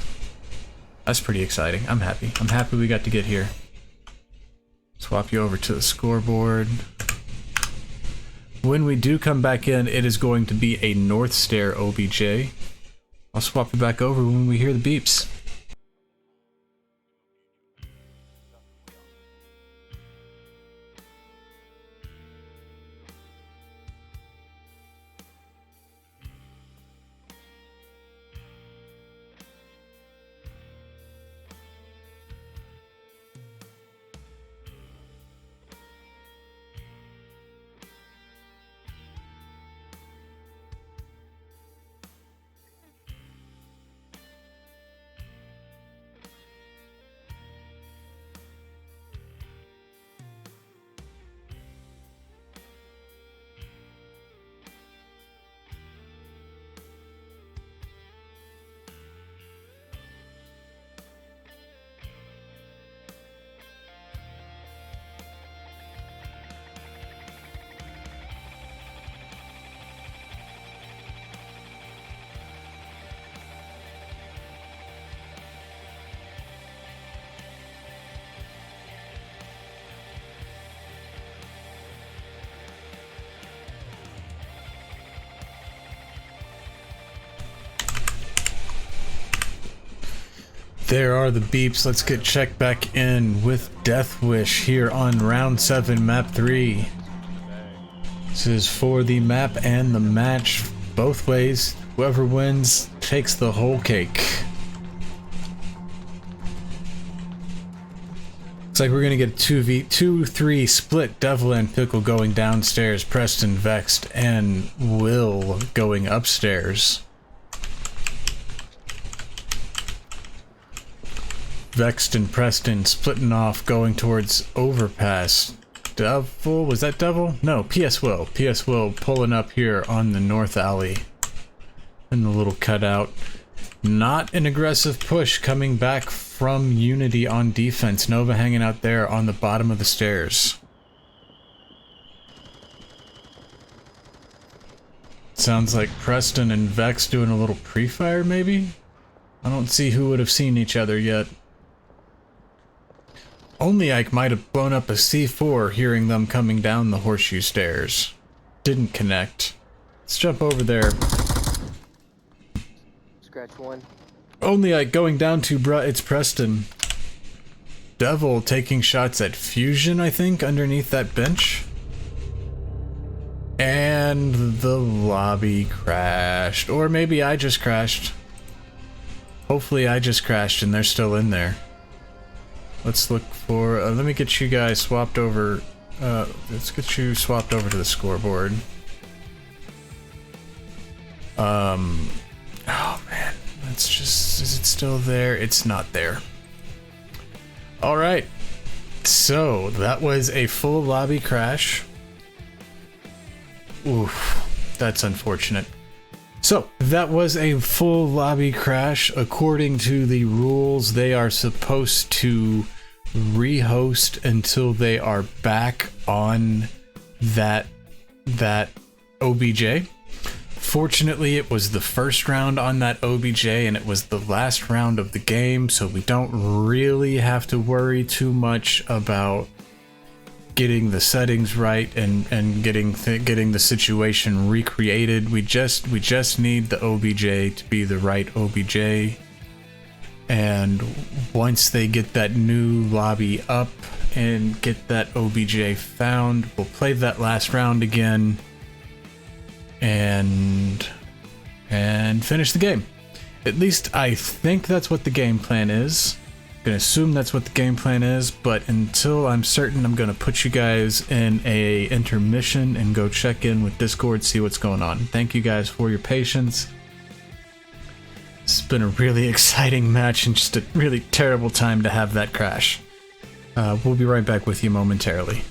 That's pretty exciting. I'm happy. I'm happy we got to get here. Swap you over to the scoreboard. When we do come back in, it is going to be a North Stair OBJ. I'll swap it back over when we hear the beeps. There are the beeps. Let's get checked back in with Deathwish here on round 7, map 3. This is for the map and the match. Both ways, whoever wins takes the whole cake. Looks like we're gonna get a 2v3 split. Devil and Pickle going downstairs, Preston, Vexed, and Will going upstairs. Vexed and Preston splitting off, going towards Overpass. Devil? Was that Devil? No, PS Will. PS Will pulling up here on the North Alley. In the little cutout. Not an aggressive push coming back from Unity on defense. Nova hanging out there on the bottom of the stairs. Sounds like Preston and Vex doing a little pre-fire, maybe? I don't see who would have seen each other yet. Only Ike might have blown up a C4 hearing them coming down the horseshoe stairs. Didn't connect. Let's jump over there. Scratch one. Only Ike going down to it's Preston. Devil taking shots at Fusion, I think, underneath that bench. And And the lobby crashed. Or maybe I just crashed. Hopefully I just crashed and they're still in there. Let's look for... let me get you guys swapped over... let's get you swapped over to the scoreboard. Oh man, that's just... Is it still there? It's not there. Alright. So, that was a full lobby crash. Oof, that's unfortunate. So, that was a full lobby crash. According to the rules, they are supposed to rehost until they are back on that OBJ. Fortunately, it was the first round on that OBJ and it was the last round of the game, so we don't really have to worry too much about getting the settings right and getting the situation recreated. We just need the OBJ to be the right OBJ. And once they get that new lobby up and get that OBJ found, we'll play that last round again and finish the game. At least I think that's what the game plan is. I'm gonna assume that's what the game plan is, but until I'm certain, I'm gonna put you guys in a intermission and go check in with Discord, see what's going on. Thank you guys for your patience. It's been a really exciting match and just a really terrible time to have that crash. We'll be right back with you momentarily.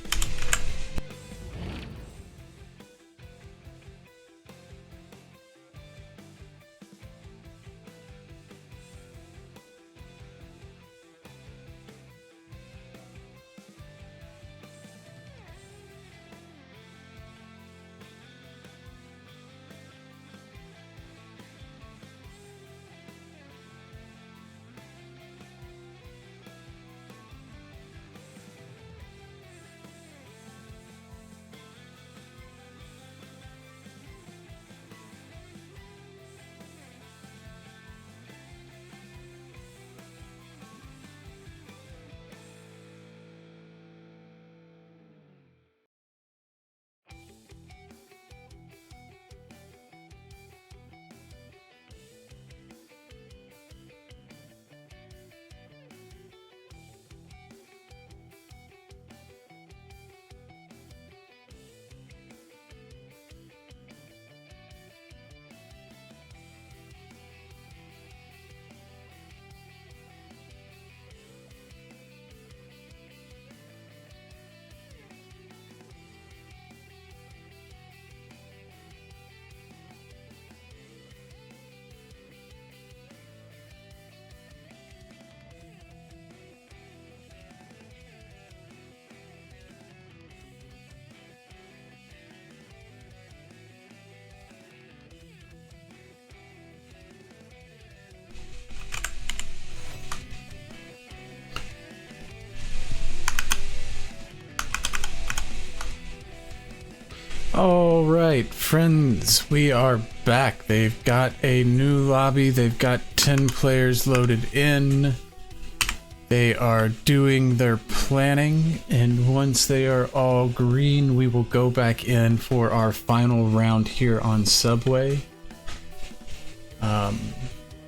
Alright, friends, we are back. They've got a new lobby. They've got 10 players loaded in. They are doing their planning, and once they are all green, we will go back in for our final round here on Subway.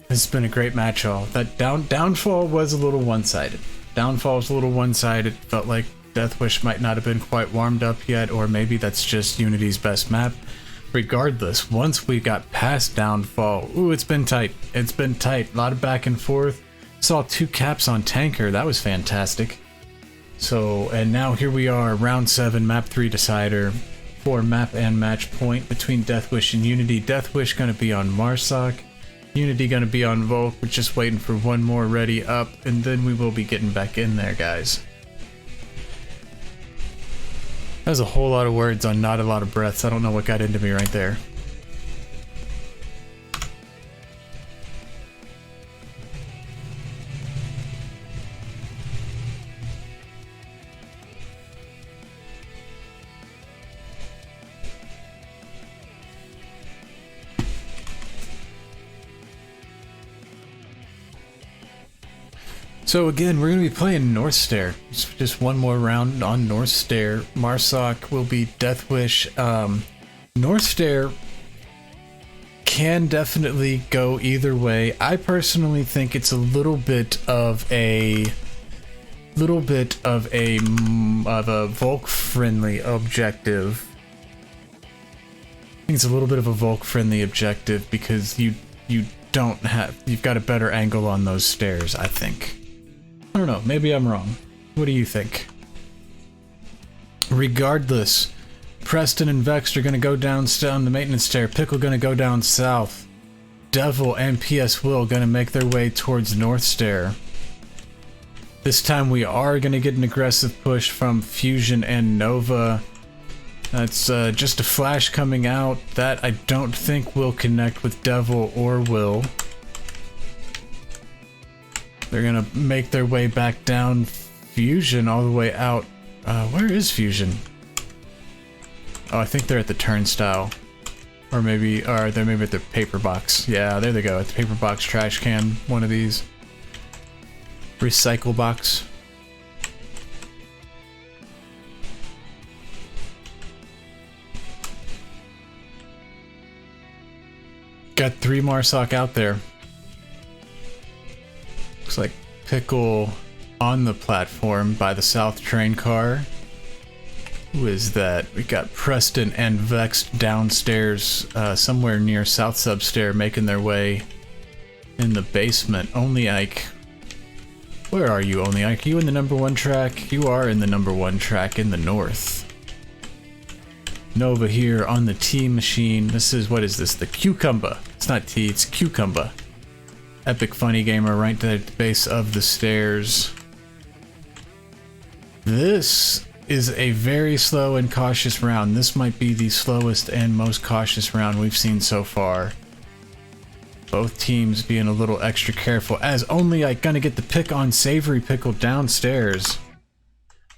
It's been a great match, all. That downfall was a little one-sided. Downfall was a little one-sided. Felt like Deathwish might not have been quite warmed up yet, or maybe that's just Unity's best map. Regardless, once we got past Downfall, ooh, it's been tight. It's been tight. A lot of back and forth. Saw 2 caps on Tanker. That was fantastic. So, and now here we are, round 7, map 3 decider for map and match point between Deathwish and Unity. Deathwish gonna be on Marsoc. Unity gonna be on Volk. We're just waiting for one more ready up, and then we will be getting back in there, guys. That was a whole lot of words on not a lot of breaths. I don't know what got into me right there. So again, we're going to be playing North Stair. Just one more round on North Stair. Marsoc will be Deathwish. North Stair can definitely go either way. I personally think it's a little bit of a Volk friendly objective. I think it's a little bit of a Volk friendly objective because you've got a better angle on those stairs, I think. I don't know, maybe I'm wrong. What do you think? Regardless, Preston and Vext are going to go down the maintenance stair. Pickle going to go down south. Devil and PS Will going to make their way towards North Stair. This time we are going to get an aggressive push from Fusion and Nova. That's just a flash coming out. That I don't think will connect with Devil or Will. They're going to make their way back down. Fusion all the way out. Where is Fusion? Oh, I think they're at the turnstile. Or they're maybe at the paper box. Yeah, there they go, at the paper box trash can, one of these. Recycle box. Got 3 Marsoc out there. Looks like Pickle on the platform by the south train car. Who is that? We got Preston and Vext downstairs, somewhere near South Substair, making their way in the basement. Only Ike. Where are you, Only Ike? Are you in the number 1 track? You are in the number 1 track in the north. Nova here on the T machine. What is this? The Cucumber. It's not T, it's Cucumber. Epic Funny Gamer right at the base of the stairs. This is a very slow and cautious round. This might be the slowest and most cautious round we've seen so far. Both teams being a little extra careful, as Only Ike gonna get the pick on Savory Pickle downstairs.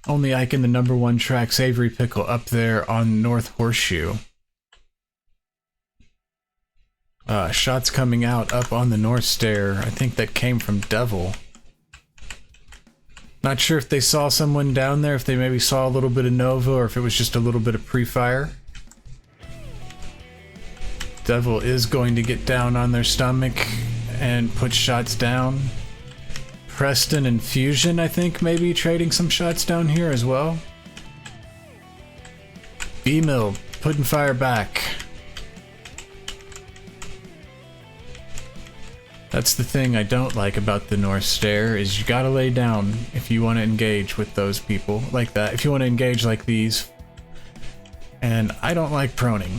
Only Ike in the number 1 track, Savory Pickle up there on North Horseshoe. Shots coming out up on the North Stair. I think that came from Devil. Not sure if they saw someone down there, if they maybe saw a little bit of Nova, or if it was just a little bit of pre-fire. Devil is going to get down on their stomach and put shots down. Preston and Fusion, I think, maybe trading some shots down here as well. B-Mill putting fire back. That's the thing I don't like about the North Stair, is you gotta lay down if you want to engage with those people like that. If you want to engage like these. And I don't like proning.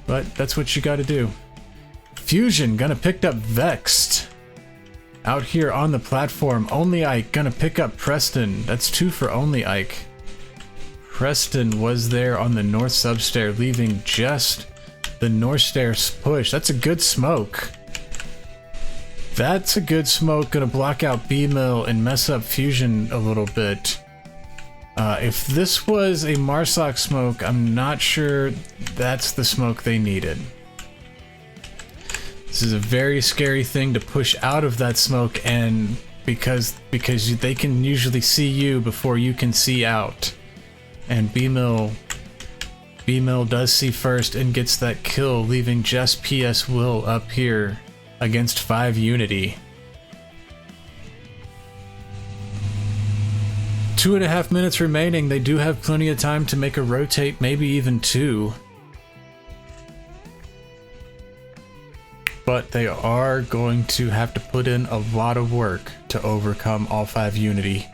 But that's what you gotta do. Fusion gonna pick up Vext. Out here on the platform, Only Ike gonna pick up Preston. That's 2 for Only Ike. Preston was there on the North Substair, leaving just the North Stair's push. That's a good smoke. That's a good smoke. Gonna block out B-Mill and mess up Fusion a little bit. If this was a Marsoc smoke, I'm not sure that's the smoke they needed. This is a very scary thing to push out of that smoke, and because they can usually see you before you can see out. And B-Mill does see first and gets that kill, leaving just PS Will up here against 5 Unity. 2.5 minutes remaining. They do have plenty of time to make a rotate, maybe even 2. But they are going to have to put in a lot of work to overcome all 5 Unity.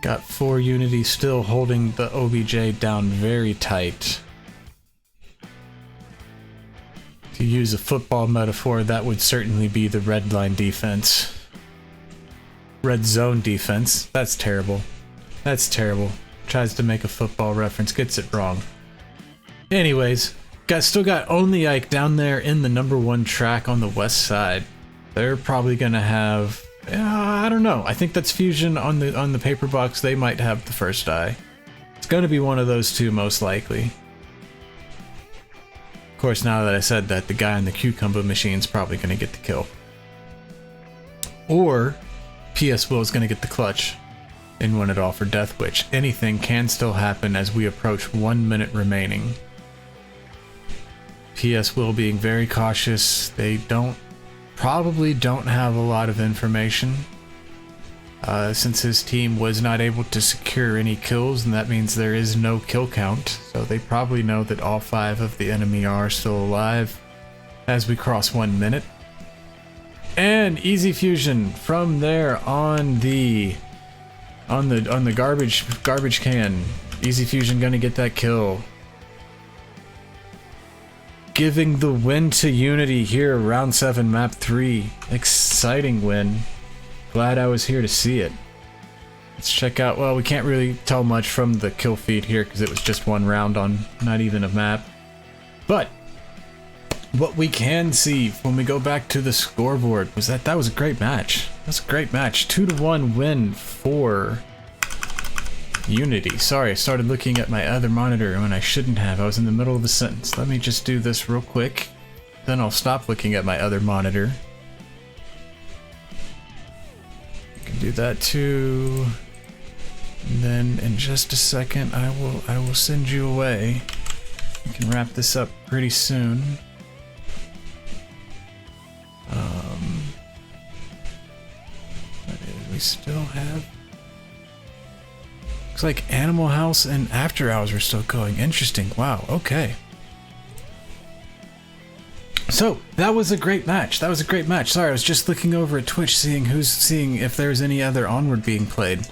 Got 4 Unity still holding the OBJ down very tight. To use a football metaphor, that would certainly be the red line defense. Red zone defense. That's terrible. That's terrible. Tries to make a football reference, gets it wrong. Anyways, still got Only Ike down there in the number 1 track on the west side. They're probably gonna have, I don't know. I think that's Fusion on the paper box. They might have the first eye. It's gonna be one of those two most likely. Of course, now that I said that, the guy on the Cucumber machine's probably gonna get the kill. Or PS Will is going to get the clutch and win it all for Death Witch. Anything can still happen as we approach 1 minute remaining. PS Will being very cautious. They probably don't have a lot of information. Since his team was not able to secure any kills, and that means there is no kill count. So they probably know that all 5 of the enemy are still alive as we cross 1 minute. And easy fusion from there on the garbage can. Easy fusion gonna get that kill, giving the win to Unity here, round 7, map 3. Exciting win. Glad I was here to see it. Let's check out, well, we can't really tell much from the kill feed here because it was just 1 round on not even a map. But what we can see when we go back to the scoreboard was that was a great match. That's a great match. 2-1 win for Unity. Sorry, I started looking at my other monitor when I shouldn't have. I was in the middle of a sentence. Let me just do this real quick. Then I'll stop looking at my other monitor. You can do that too. And then in just a second, I will send you away. We can wrap this up pretty soon. We still have... Looks like Animal House and After Hours are still going. Interesting. Wow, okay. So, that was a great match. That was a great match. Sorry, I was just looking over at Twitch seeing if there's any other Onward being played.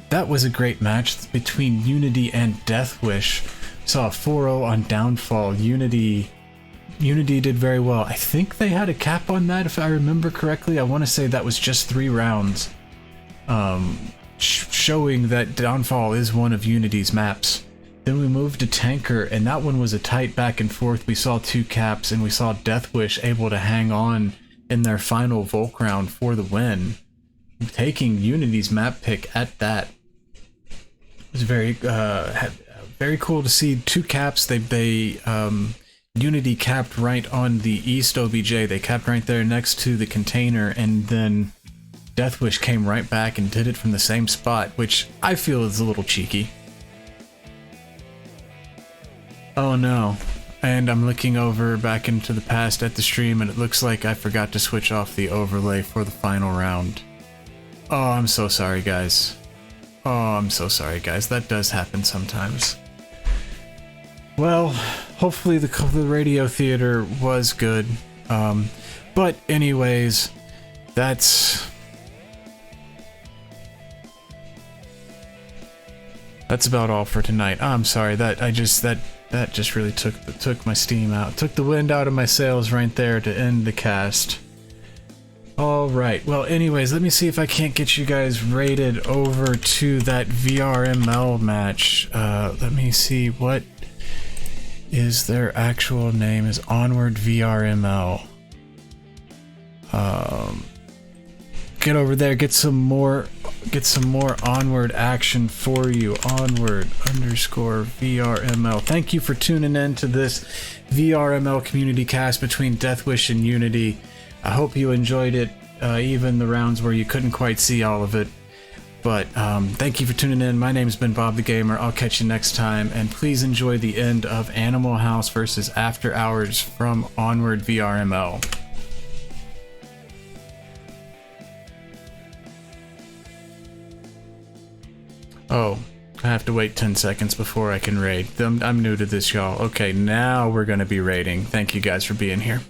That was a great match between Unity and Deathwish. Saw a 4-0 on Downfall. Unity did very well. I think they had a cap on that if I remember correctly. I want to say that was just 3 rounds. Showing that Downfall is one of Unity's maps. Then we moved to Tanker, and that one was a tight back and forth. We saw 2 caps, and we saw Deathwish able to hang on in their final Volk round for the win, taking Unity's map pick at that. It was very cool to see 2 caps. Unity capped right on the East OBJ. They capped right there next to the container, and then Deathwish came right back and did it from the same spot, which I feel is a little cheeky. Oh no. And I'm looking over back into the past at the stream, and it looks like I forgot to switch off the overlay for the final round. Oh, I'm so sorry, guys. Oh, I'm so sorry, guys. That does happen sometimes. Well, hopefully the radio theater was good. But anyways, that's about all for tonight. I'm sorry, that just really took my steam out. Took the wind out of my sails right there to end the cast. Alright, well anyways, let me see if I can't get you guys rated over to that VRML match. Let me see, what is their actual name? Is Onward VRML. Get over there, get some more Onward action for you. Onward _ VRML. Thank you for tuning in to this VRML community cast between Deathwish and Unity. I hope you enjoyed it, even the rounds where you couldn't quite see all of it. But thank you for tuning in. My name's been Bob the Gamer. I'll catch you next time, and please enjoy the end of Animal House versus After Hours from Onward VRML. Oh, I have to wait 10 seconds before I can raid. I'm new to this, y'all. Okay, now we're gonna be raiding. Thank you guys for being here.